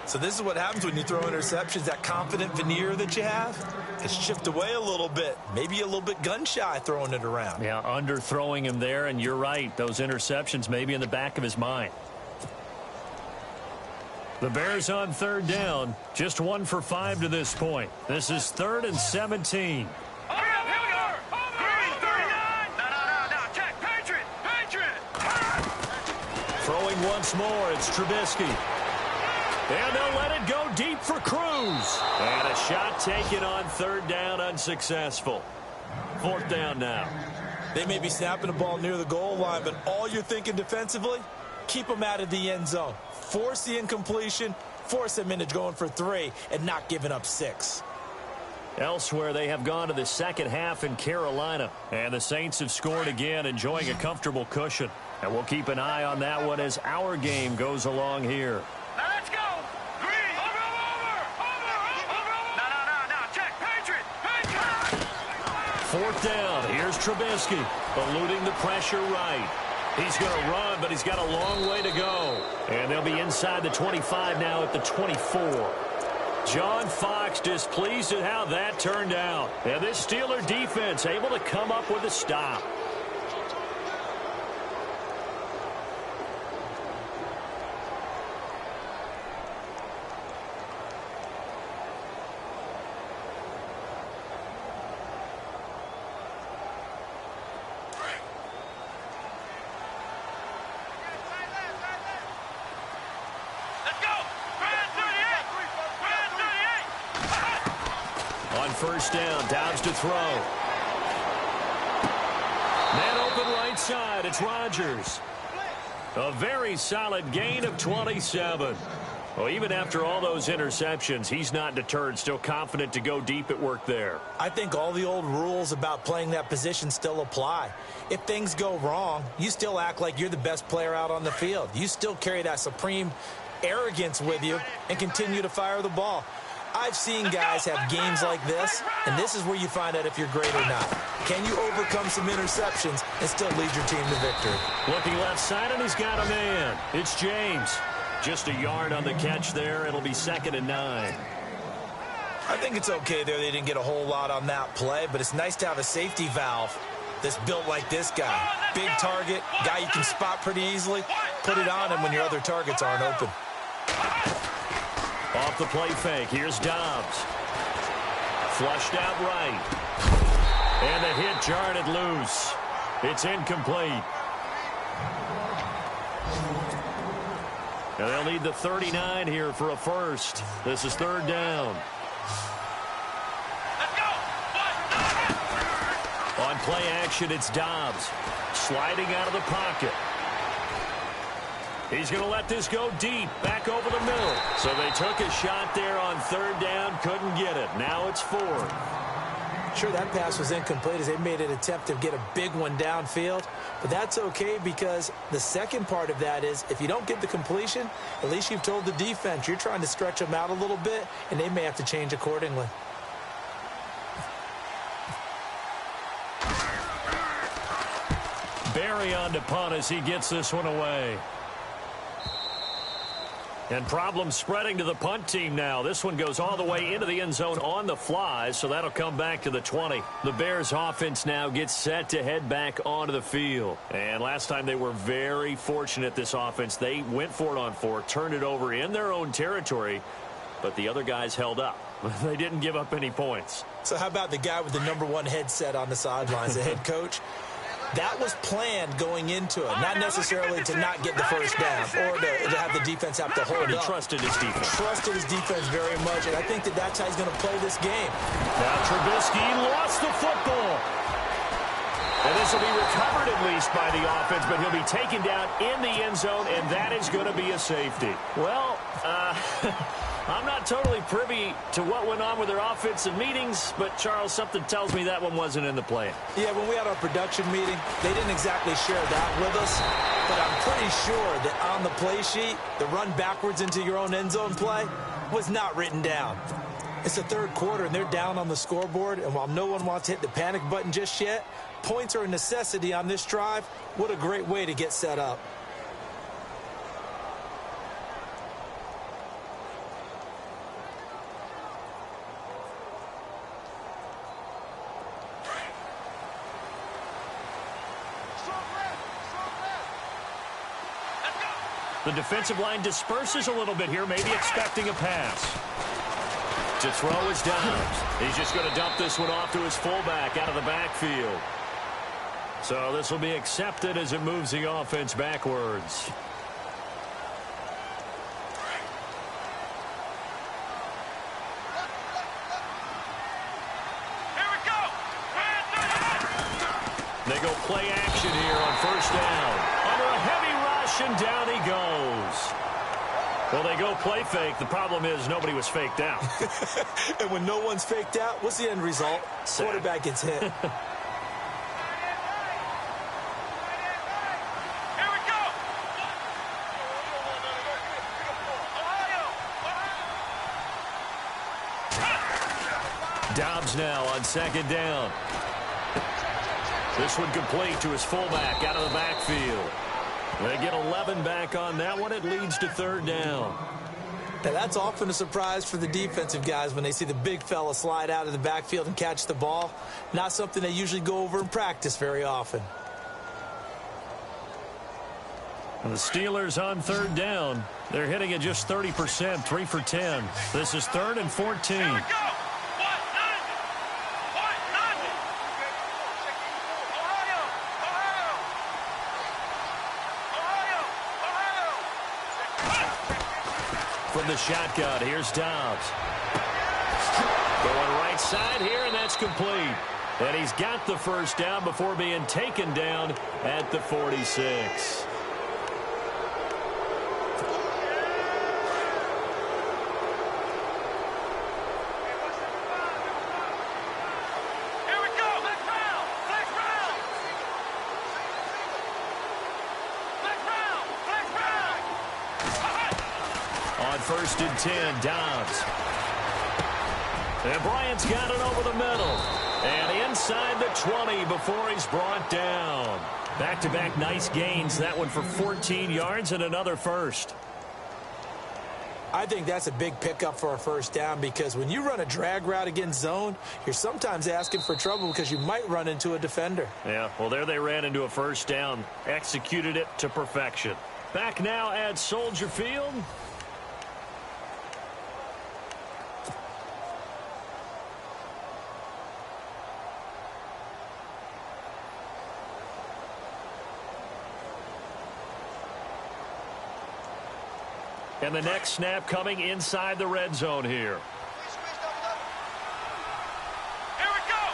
So this is what happens when you throw interceptions. That confident veneer that you have, it's chipped away a little bit. Maybe a little bit gun-shy throwing it around. Yeah, underthrowing him there, and you're right. Those interceptions may be in the back of his mind. The Bears on 3rd down. Just 1 for 5 to this point. This is 3rd and 17. Throwing once more. It's Trubisky. And they'll let it go deep for Cruz. And a shot taken on third down, unsuccessful. Fourth down now. They may be snapping the ball near the goal line, but all you're thinking defensively, keep them out of the end zone. Force the incompletion, force them into going for 3, and not giving up 6. Elsewhere, they have gone to the second half in Carolina. And the Saints have scored again, enjoying a comfortable cushion. And we'll keep an eye on that one as our game goes along here. Now let's go. Green. Over. No. Check. Patriot. Fourth down. Here's Trubisky. Eluding the pressure right. He's going to run, but he's got a long way to go. And they'll be inside the 25 now at the 24. John Fox displeased at how that turned out. And this Steeler defense able to come up with a stop. First down, Dobbs to throw. Man open right side, it's Rodgers. A very solid gain of 27. Well, even after all those interceptions, he's not deterred, still confident to go deep at work there. I think all the old rules about playing that position still apply. If things go wrong, you still act like you're the best player out on the field. You still carry that supreme arrogance with you and continue to fire the ball. I've seen guys have games like this, and this is where you find out if you're great or not. Can you overcome some interceptions and still lead your team to victory? Looking left side, and he's got a man. It's James. Just a yard on the catch there. It'll be 2nd and 9. I think it's okay there. They didn't get a whole lot on that play, but it's nice to have a safety valve that's built like this guy. Big target, guy you can spot pretty easily. Put it on him when your other targets aren't open. Off the play fake, here's Dobbs. Flushed out right. And the hit jarred it loose. It's incomplete. And they'll need the 39 here for a first. This is third down. Let's go. On play action, it's Dobbs. Sliding out of the pocket. He's going to let this go deep, back over the middle. So they took a shot there on third down, couldn't get it. Now it's 4th. Sure, that pass was incomplete as they made an attempt to get a big one downfield. But that's okay because the second part of that is if you don't get the completion, at least you've told the defense you're trying to stretch them out a little bit, and they may have to change accordingly. Barry on to punt as he gets this one away. And problems spreading to the punt team now. This one goes all the way into the end zone on the fly, so that'll come back to the 20. The Bears offense now gets set to head back onto the field. And last time they were very fortunate, this offense. They went for it on 4, turned it over in their own territory, but the other guys held up. They didn't give up any points. So how about the guy with the #1 headset on the sidelines, the head coach? That was planned going into it, not necessarily to not get the first down or to have the defense have to hold He up. trusted his defense. Trusted his defense very much, and I think that's how he's going to play this game. Now Trubisky lost the football. And this will be recovered at least by the offense, but he'll be taken down in the end zone, and that is going to be a safety. Well, I'm not totally privy to what went on with their offensive meetings, but, Charles, something tells me that one wasn't in the plan. Yeah, when we had our production meeting, they didn't exactly share that with us, but I'm pretty sure that on the play sheet, the run backwards into your own end zone play was not written down. It's the third quarter, and they're down on the scoreboard, and while no one wants to hit the panic button just yet, points are a necessity on this drive. What a great way to get set up. The defensive line disperses a little bit here, maybe expecting a pass. To throw is Dobbs. He's just going to dump this one off to his fullback out of the backfield. So this will be accepted as it moves the offense backwards. They go play action here on first down. Under a heavy rush, and down he goes. Well, they go play fake. The problem is nobody was faked out. And when no one's faked out, what's the end result? Quarterback gets hit. Here we go. Dobbs now on second down. This one complete to his fullback out of the backfield. They get 11 back on that one. It leads to third down. Now, that's often a surprise for the defensive guys when they see the big fella slide out of the backfield and catch the ball. Not something they usually go over in practice very often. And the Steelers on third down. They're hitting at just 30%, 3 for 10. This is 3rd and 14. Here we go. From the shotgun, here's Dobbs. Going right side here, and that's complete. And he's got the first down before being taken down at the 46. First and 10, Dobbs. And Bryant's got it over the middle. And inside the 20 before he's brought down. Back-to-back nice gains. That one for 14 yards and another first. I think that's a big pickup for a first down because when you run a drag route against zone, you're sometimes asking for trouble because you might run into a defender. Yeah, well, there they ran into a first down. Executed it to perfection. Back now at Soldier Field. And the next snap coming inside the red zone here. Here we go.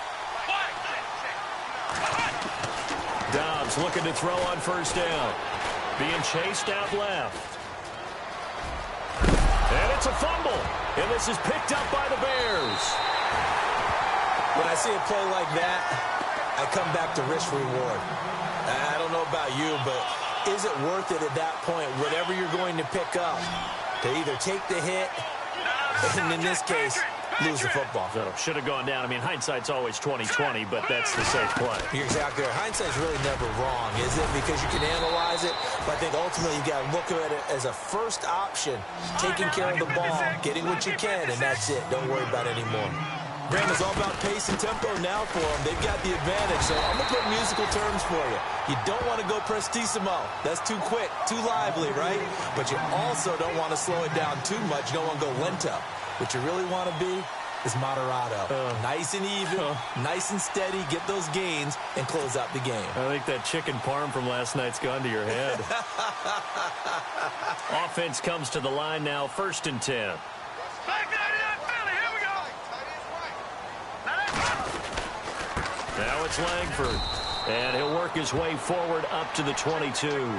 Dobbs looking to throw on first down. Being chased out left. And it's a fumble. And this is picked up by the Bears. When I see a play like that, I come back to risk reward. I don't know about you, but is it worth it at that point, whatever you're going to pick up, to either take the hit, and in this case, lose the football? So should have gone down. I mean, hindsight's always 20/20, but that's the safe play. You're exactly right. Hindsight's really never wrong, is it? Because you can analyze it, but I think ultimately you got to look at it as a first option, taking care of the ball, getting what you can, and that's it. Don't worry about it anymore. Graham, is all about pace and tempo now for them. They've got the advantage, so I'm going to put musical terms for you. You don't want to go prestissimo. That's too quick, too lively, right? But you also don't want to slow it down too much. You don't want to go lento. What you really want to be is moderato. Nice and even, nice and steady, get those gains, and close out the game. I think that chicken parm from last night's gone to your head. Offense comes to the line now, 1st and 10. Now it's Langford, and he'll work his way forward up to the 22.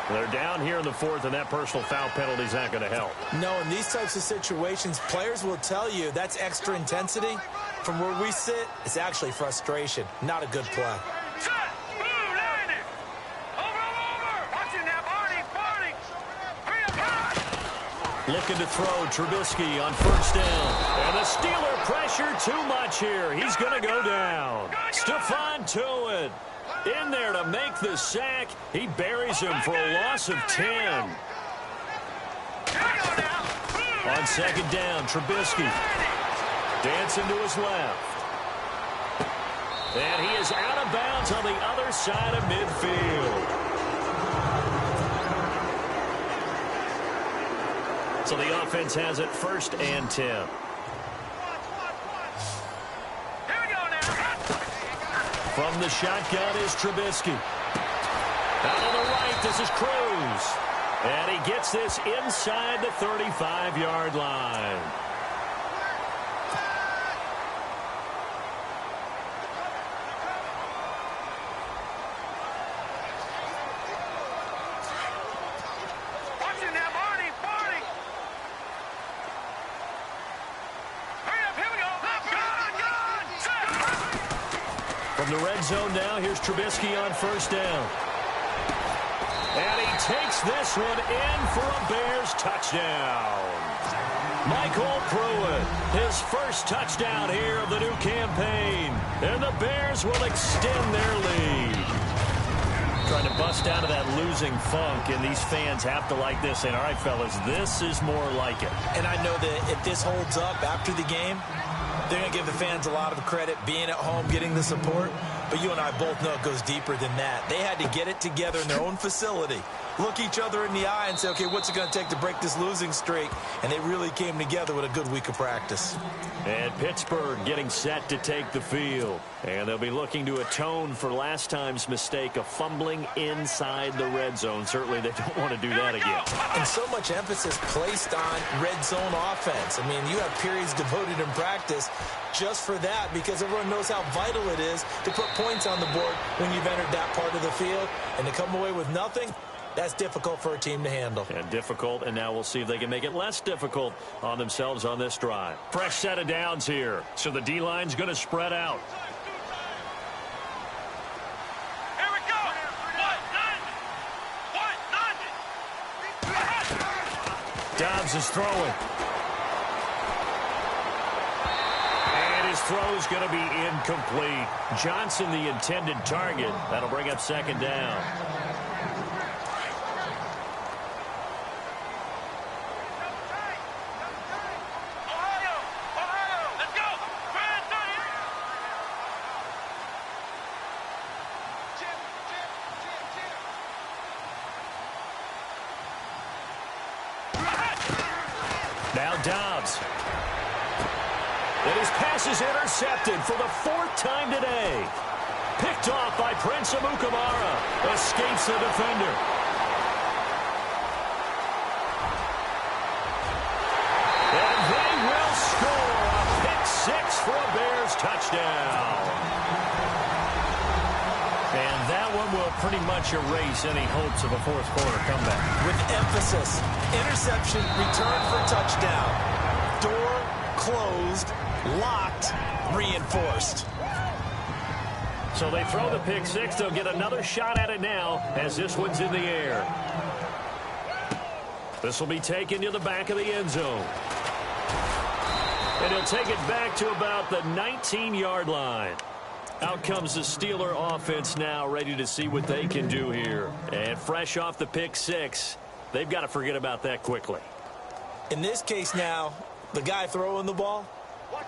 They're down here in the 4th, and that personal foul penalty is not going to help. No, in these types of situations, players will tell you that's extra intensity. From where we sit, it's actually frustration, not a good play. Looking to throw Trubisky on first down. And the Steeler pressure too much here. He's going to go down. Stephon Tuitt in there to make the sack. He buries him for a loss of 10. On second down, Trubisky dancing to his left. And he is out of bounds on the other side of midfield. So the offense has it 1st and 10. Here we go now. From the shotgun is Trubisky. Out on the right, this is Cruz. And he gets this inside the 35-yard line. the red zone now. Here's Trubisky on first down. And he takes this one in for a Bears touchdown. Michael Pruitt, his first touchdown here of the new campaign. And the Bears will extend their lead. Trying to bust out of that losing funk, and these fans have to like this. And, all right, fellas, this is more like it. And I know that if this holds up after the game, they're going to give the fans a lot of credit, being at home, getting the support. But you and I both know it goes deeper than that. They had to get it together in their own facility, look each other in the eye and say, okay, what's it going to take to break this losing streak? And they really came together with a good week of practice. And Pittsburgh getting set to take the field. And they'll be looking to atone for last time's mistake of fumbling inside the red zone. Certainly they don't want to do that again. And so much emphasis placed on red zone offense. I mean, you have periods devoted in practice just for that, because everyone knows how vital it is to put points on the board when you've entered that part of the field. And to come away with nothing, that's difficult for a team to handle. And difficult, and now we'll see if they can make it less difficult on themselves on this drive. Fresh set of downs here, so the D-line's going to spread out. Here we go. Dobbs is throwing. And his throw's going to be incomplete. Johnson, the intended target. That'll bring up second down. Now Dobbs. And his pass is intercepted for the fourth time today. Picked off by Prince Amukamara. Escapes the defender. And they will score a pick six for a Bears touchdown. And that one will pretty much erase any hopes of a fourth quarter comeback. With emphasis, interception, return for touchdown. Door closed, locked, reinforced. So they throw the pick six. They'll get another shot at it now as this one's in the air. This will be taken to the back of the end zone. And he'll take it back to about the 19-yard line. Out comes the Steeler offense now, ready to see what they can do here. And fresh off the pick six, they've got to forget about that quickly. In this case now, the guy throwing the ball,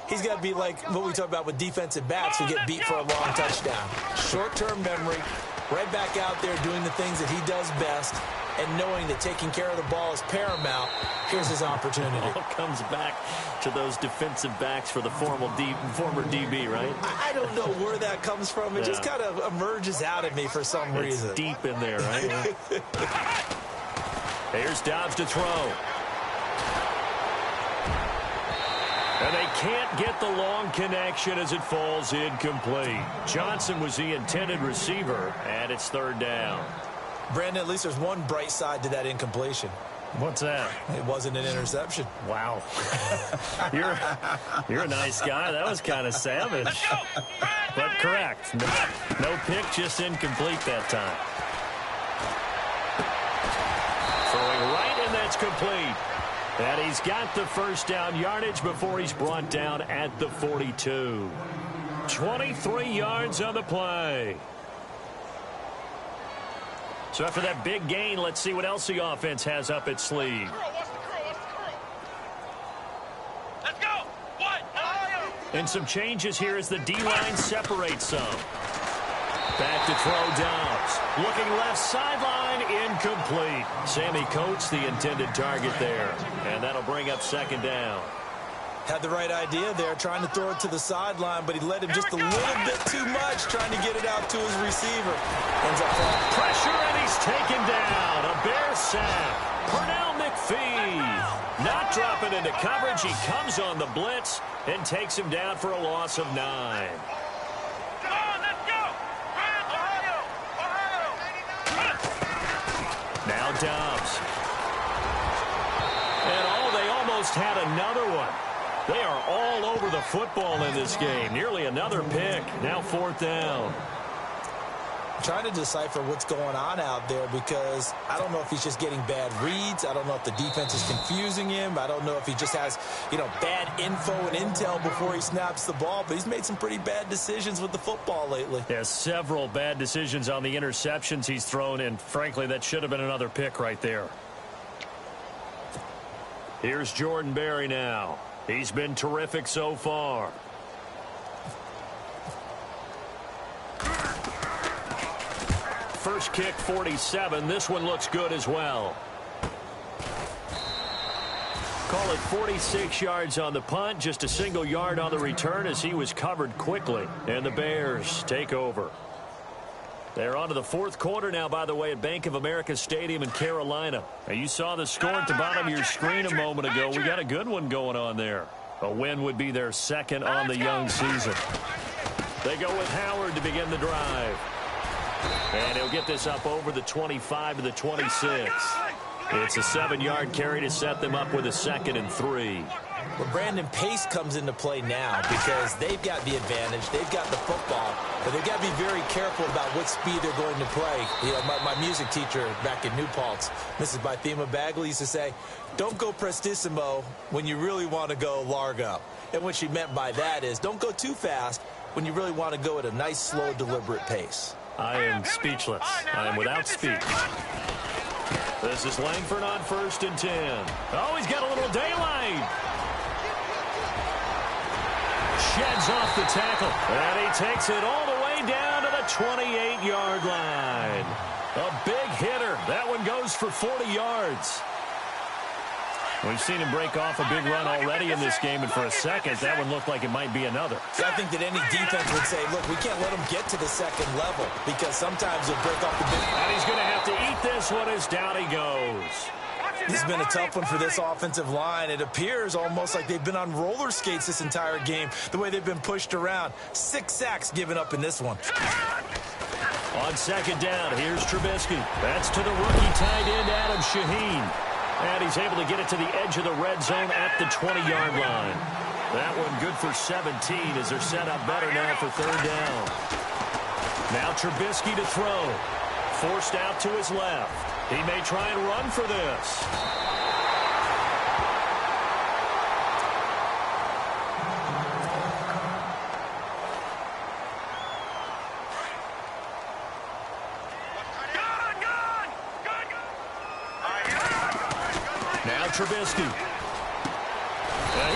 he's got to be like what we talk about with defensive backs who get beat for a long touchdown. Short-term memory, right back out there doing the things that he does best, and knowing that taking care of the ball is paramount. Here's his opportunity. It all comes back to those defensive backs for the former DB, right? I don't know where that comes from. It just kind of emerges out at me for some reason. It's deep in there, right? Here's Dobbs to throw. And they can't get the long connection as it falls incomplete. Johnson was the intended receiver, and it's third down. Brandon, at least there's one bright side to that incompletion. What's that? It wasn't an interception. Wow. You're a nice guy. That was kind of savage. But correct. No pick, just incomplete that time. Throwing right, and that's complete. And he's got the first down yardage before he's brought down at the 42. 23 yards on the play. So after that big gain, let's see what else the offense has up its sleeve. Let's go. And some changes here as the D-line separates some. Back to throw Dobbs. Looking left sideline, incomplete. Sammy Coates, the intended target there. And that'll bring up second down. Had the right idea there, trying to throw it to the sideline, but he led him just a little bit too much, trying to get it out to his receiver. Ends up falling. Pressure, and he's taken down. A Bear sack. Pernell McPhee not dropping into coverage. He comes on the blitz and takes him down for a loss of 9. Come on, let's go. Now Dobbs. And they almost had another one. They are all over the football in this game. Nearly another pick. Now 4th down. Trying to decipher what's going on out there because I don't know if he's just getting bad reads. I don't know if the defense is confusing him. I don't know if he just has, bad info and intel before he snaps the ball. But he's made some pretty bad decisions with the football lately. Yeah, several bad decisions on the interceptions he's thrown, and frankly, that should have been another pick right there. Here's Jordan Berry now. He's been terrific so far. First kick, 47. This one looks good as well. Call it 46 yards on the punt, just a single yard on the return as he was covered quickly. And the Bears take over. They're on to the 4th quarter now, by the way, at Bank of America Stadium in Carolina. Now, you saw the score at the bottom of your screen a moment ago. We got a good one going on there. A win would be their 2nd on the young season. They go with Howard to begin the drive. And he'll get this up over the 25 to the 26. It's a 7-yard carry to set them up with a 2nd and 3. But Brandon, pace comes into play now because they've got the advantage. They've got the football. But they've got to be very careful about what speed they're going to play. My music teacher back in New Paltz, Mrs. Bythema Bagley, used to say, don't go prestissimo when you really want to go largo. And what she meant by that is don't go too fast when you really want to go at a nice, slow, deliberate pace. I am speechless. I am without speech. This is Langford on 1st and 10. Oh, he's got a little daylight. Sheds off the tackle. And he takes it all the way down to the 28-yard line. A big hitter. That one goes for 40 yards. We've seen him break off a big run already in this game, and for a second, that one looked like it might be another. I think that any defense would say, look, we can't let him get to the 2nd level because sometimes he'll break off the big. And he's going to have to eat this one as down he goes. This has been a tough one for this offensive line. It appears almost like they've been on roller skates this entire game, the way they've been pushed around. 6 sacks given up in this one. On 2nd down, here's Trubisky. That's to the rookie tight end, Adam Shaheen. And he's able to get it to the edge of the red zone at the 20-yard line. That one good for 17 as they're set up better now for 3rd down. Now Trubisky to throw. Forced out to his left. He may try and run for this. Now Trubisky.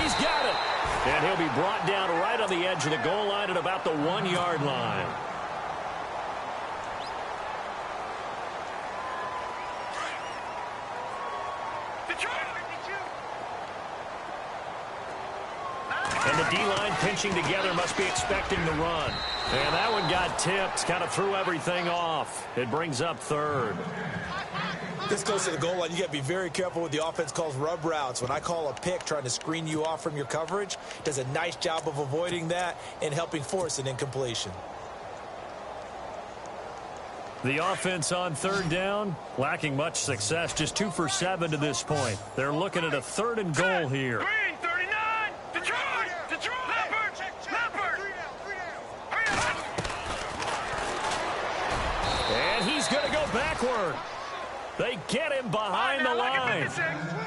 He's got it. And he'll be brought down right on the edge of the goal line at about the 1-yard line. And the D-line pinching together must be expecting the run. And that one got tipped, kind of threw everything off. It brings up 3rd. This goes to the goal line. You got to be very careful with the offense calls rub routes. When I call a pick trying to screen you off from your coverage, does a nice job of avoiding that and helping force an incompletion. The offense on 3rd down, lacking much success, just 2 for 7 to this point. They're looking at a 3rd and goal here. Green, 39, Detroit, Leopard, And he's going to go backward. They get him behind the line.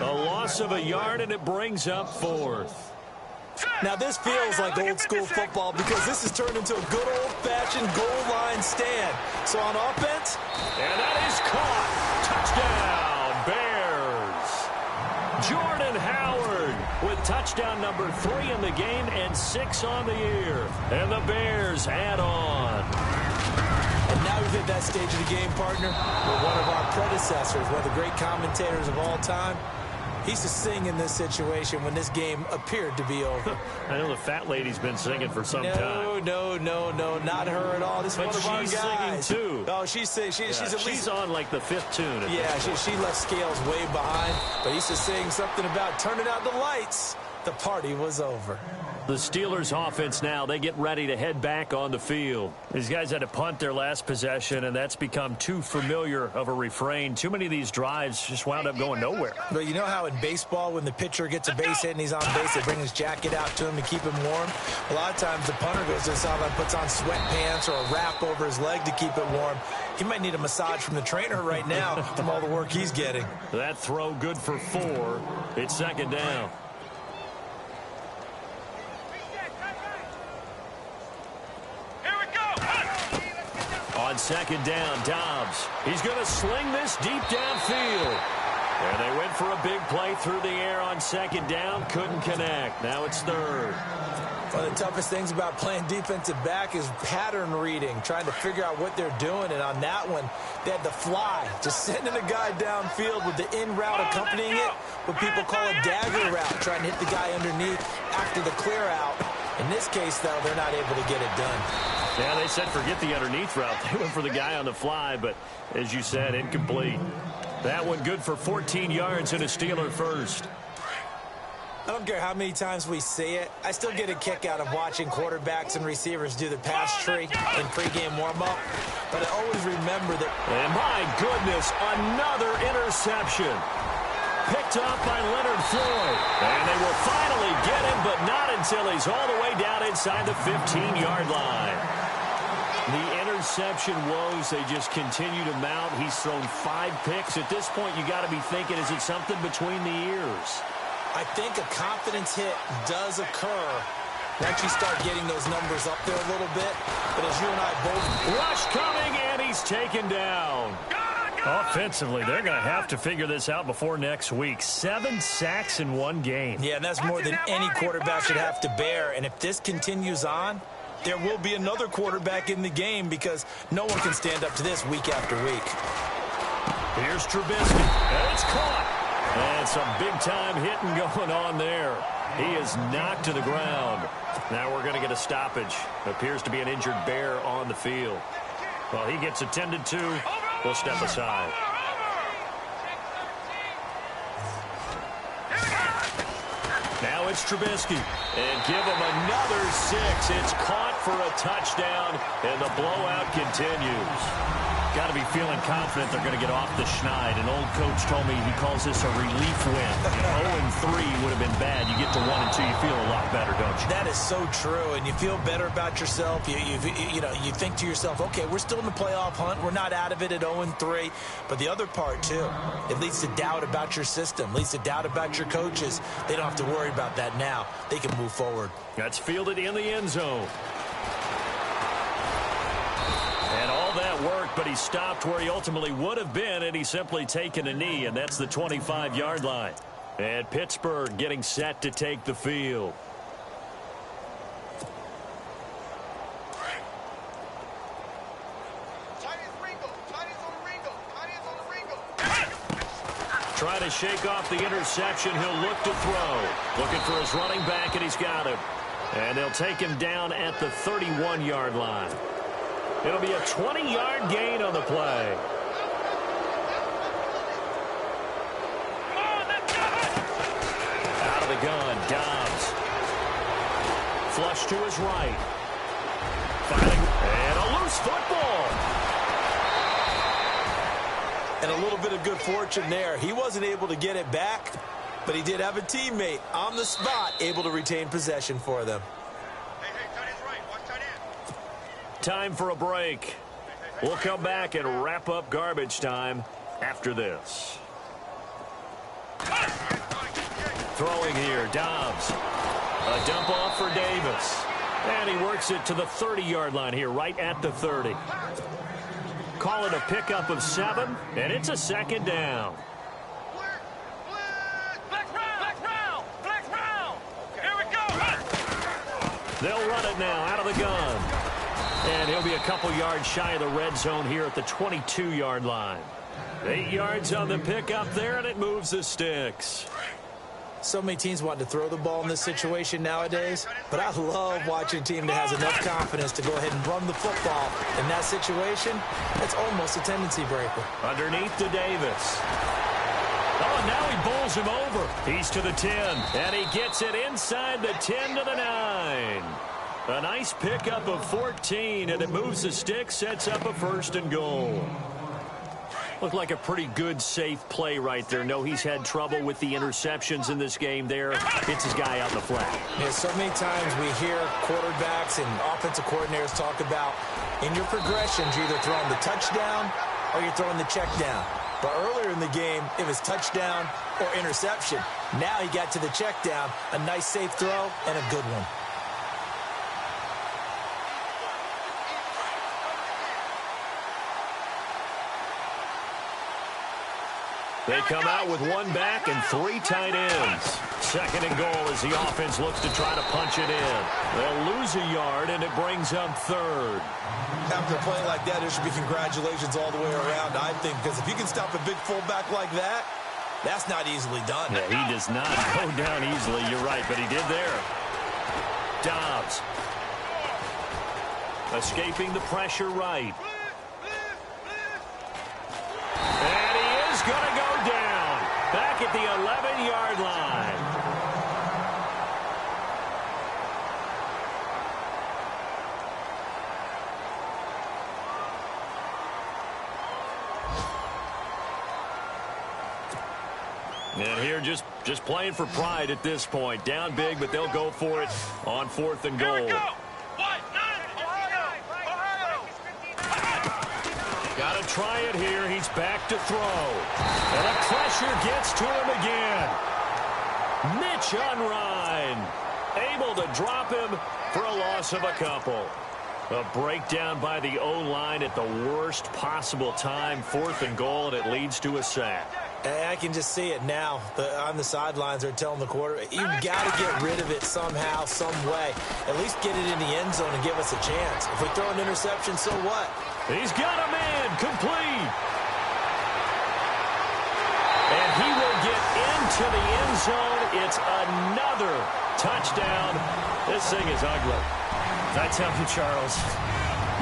A loss of a yard, and it brings up 4th. Now, this feels like old school football because this has turned into a good old-fashioned goal line stand. So on offense. And that is caught. Touchdown, Bears. Jordan Howard with touchdown number 3 in the game and 6 on the year. And the Bears add on. And now we've hit that stage of the game, partner, where one of our predecessors, one of the great commentators of all time, he used to sing in this situation when this game appeared to be over. I know the fat lady's been singing for some time. No, not her at all. This is one of our guys. She's singing too. Oh, she's at least. She's on like the 5th tune. Yeah, she left Scales way behind, but he used to sing something about turning out the lights. The party was over. The Steelers offense now, they get ready to head back on the field. These guys had to punt their last possession, and that's become too familiar of a refrain. Too many of these drives just wound up going nowhere. But you know how in baseball, when the pitcher gets a base hit and he's on base, they bring his jacket out to him to keep him warm? A lot of times the punter goes to the sideline, puts on sweatpants or a wrap over his leg to keep it warm. He might need a massage from the trainer right now from all the work he's getting. That throw good for 4. It's second down. On second down, Dobbs. He's going to sling this deep downfield. And they went for a big play through the air on second down. Couldn't connect. Now it's third. One of the toughest things about playing defensive back is pattern reading, trying to figure out what they're doing. And on that one, they had the fly, just sending a guy downfield with the in route accompanying it, what people call a dagger route, trying to hit the guy underneath after the clear out. In this case, though, they're not able to get it done. Yeah, they said forget the underneath route. They went for the guy on the fly, but as you said, incomplete. That one good for 14 yards and a Steeler first. I don't care how many times we see it. I still get a kick out of watching quarterbacks and receivers do the pass tree in pregame warm-up. But I always remember that. And my goodness, another interception. Picked up by Leonard Floyd. And they will finally get him, but not until he's all the way down inside the 15-yard line. The interception woes, they just continue to mount. He's thrown 5 picks. At this point, you got to be thinking, is it something between the ears? I think a confidence hit does occur once you start getting those numbers up there a little bit. But as you and I both... Rush coming, and he's taken down. Offensively, they're going to have to figure this out before next week. 7 sacks in one game. Yeah, and that's more than any quarterback should have to bear. And if this continues on, there will be another quarterback in the game because no one can stand up to this week after week. Here's Trubisky, and it's caught. And some big-time hitting going on there. He is knocked to the ground. Now we're going to get a stoppage. Appears to be an injured Bear on the field. Well, he gets attended to. We'll step aside. Now it's Trubisky. And give him another 6. It's caught for a touchdown, and the blowout continues. Got to be feeling confident they're going to get off the schneid. An old coach told me he calls this a relief win. 0-3 would have been bad. You get to 1-2, you feel a lot better, don't you? That is so true, and you feel better about yourself. You think to yourself, okay, we're still in the playoff hunt. We're not out of it at 0-3. But the other part, too, it leads to doubt about your system, leads to doubt about your coaches. They don't have to worry about that now. They can move forward. That's fielded in the end zone. And all that worked, but he stopped where he ultimately would have been, and he's simply taken a knee, and that's the 25-yard line. And Pittsburgh getting set to take the field. Trying to shake off the interception. He'll look to throw. Looking for his running back, and he's got him. And they'll take him down at the 31-yard line. It'll be a 20-yard gain on the play. Out of the gun, Dobbs. Flush to his right. Fighting, and a loose football. And a little bit of good fortune there. He wasn't able to get it back, but he did have a teammate on the spot able to retain possession for them. Time for a break. We'll come back and wrap up garbage time after this. Throwing here, Dobbs. A dump off for Davis. And he works it to the 30-yard line here, right at the 30. Call it a pickup of 7, and it's a second down. Here we go. They'll run it now out of the gun. And he'll be a couple yards shy of the red zone here at the 22-yard line. 8 yards on the pickup there, and it moves the sticks. So many teams want to throw the ball in this situation nowadays, but I love watching a team that has enough confidence to go ahead and run the football. In that situation, it's almost a tendency breaker. Underneath to Davis. Oh, and now he bowls him over. He's to the 10, and he gets it inside the 10 to the 9. A nice pickup of 14, and it moves the stick, sets up a 1st and goal. Looked like a pretty good, safe play right there. No, he's had trouble with the interceptions in this game there. Hits his guy out in the flat. Yeah, so many times we hear quarterbacks and offensive coordinators talk about in your progressions, you're either throwing the touchdown or you're throwing the check down. But earlier in the game, it was touchdown or interception. Now he got to the check down, a nice safe throw, and a good one. They come out with 1 back and 3 tight ends. 2nd and goal as the offense looks to try to punch it in. They'll lose a yard, and it brings up 3rd. After a play like that, there should be congratulations all the way around, I think, because if you can stop a big fullback like that, that's not easily done. Yeah, he does not go down easily. You're right, but he did there. Dobbs. Escaping the pressure right. And he is going to go down. Back at the 11-yard line. And here just playing for pride at this point. Down big, but they'll go for it on 4th and goal. Got to try it here. He's back to throw. And the pressure gets to him again. Mitch Unrein able to drop him for a loss of a couple. A breakdown by the O-line at the worst possible time. 4th and goal, and it leads to a sack. I can just see it now. On the sidelines, they're telling the quarterback, you've got to get rid of it somehow, some way. At least get it in the end zone and give us a chance. If we throw an interception, so what? He's got a man complete. And he will get into the end zone. It's another touchdown. This thing is ugly. I tell you, Charles,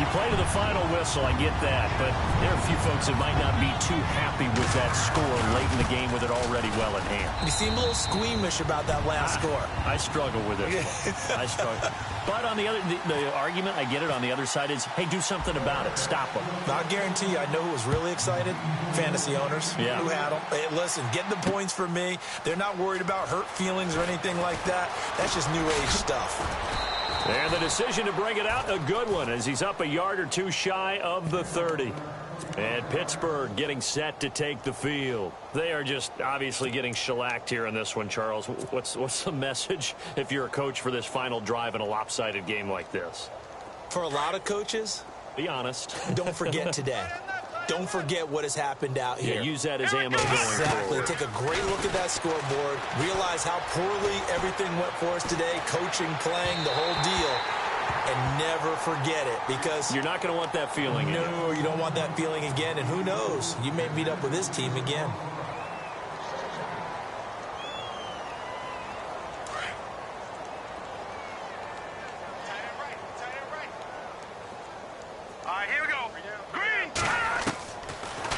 you play to the final whistle, I get that, but there are a few folks that might not be too happy with that score late in the game with it already well in hand. You seem a little squeamish about that last score. I struggle with it. I struggle. But on the other, the argument, I get it, on the other side is, hey, do something about it. Stop them. I'll guarantee you, I know who was really excited. Fantasy owners who had them. Hey, listen, get the points for me. They're not worried about hurt feelings or anything like that. That's just new age stuff. And the decision to bring it out, a good one, as he's up a yard or two shy of the 30. And Pittsburgh getting set to take the field. They are just obviously getting shellacked here in this one, Charles. What's the message if you're a coach for this final drive in a lopsided game like this? For a lot of coaches, be honest. Don't forget today. Don't forget what has happened out here. Yeah, use that as ammo going forward. Take a great look at that scoreboard. Realize how poorly everything went for us today. Coaching, playing, the whole deal. And never forget it, because you're not going to want that feeling again. No, you don't want that feeling again. And who knows? You may meet up with this team again.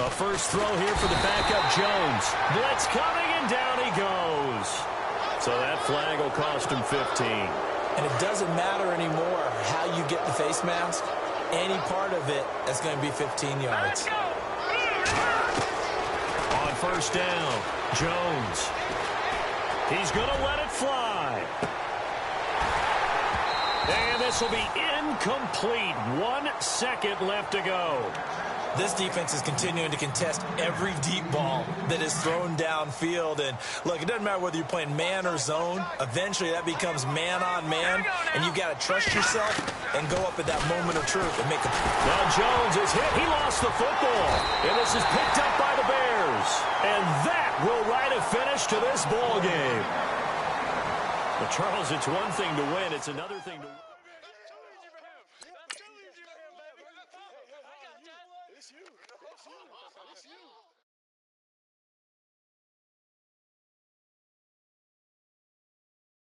A first throw here for the backup Jones. Blitz coming, and down he goes. So that flag will cost him 15. And it doesn't matter anymore how you get the face mask. Any part of it, that's going to be 15 yards. On first down, Jones. He's going to let it fly. And this will be incomplete. 1 second left to go. This defense is continuing to contest every deep ball that is thrown downfield. And, look, it doesn't matter whether you're playing man or zone. Eventually, that becomes man-on-man, and you've got to trust yourself and go up at that moment of truth and make a... Now Jones is hit. He lost the football. And this is picked up by the Bears. And that will write a finish to this ball game. But, Charles, it's one thing to win. It's another thing to...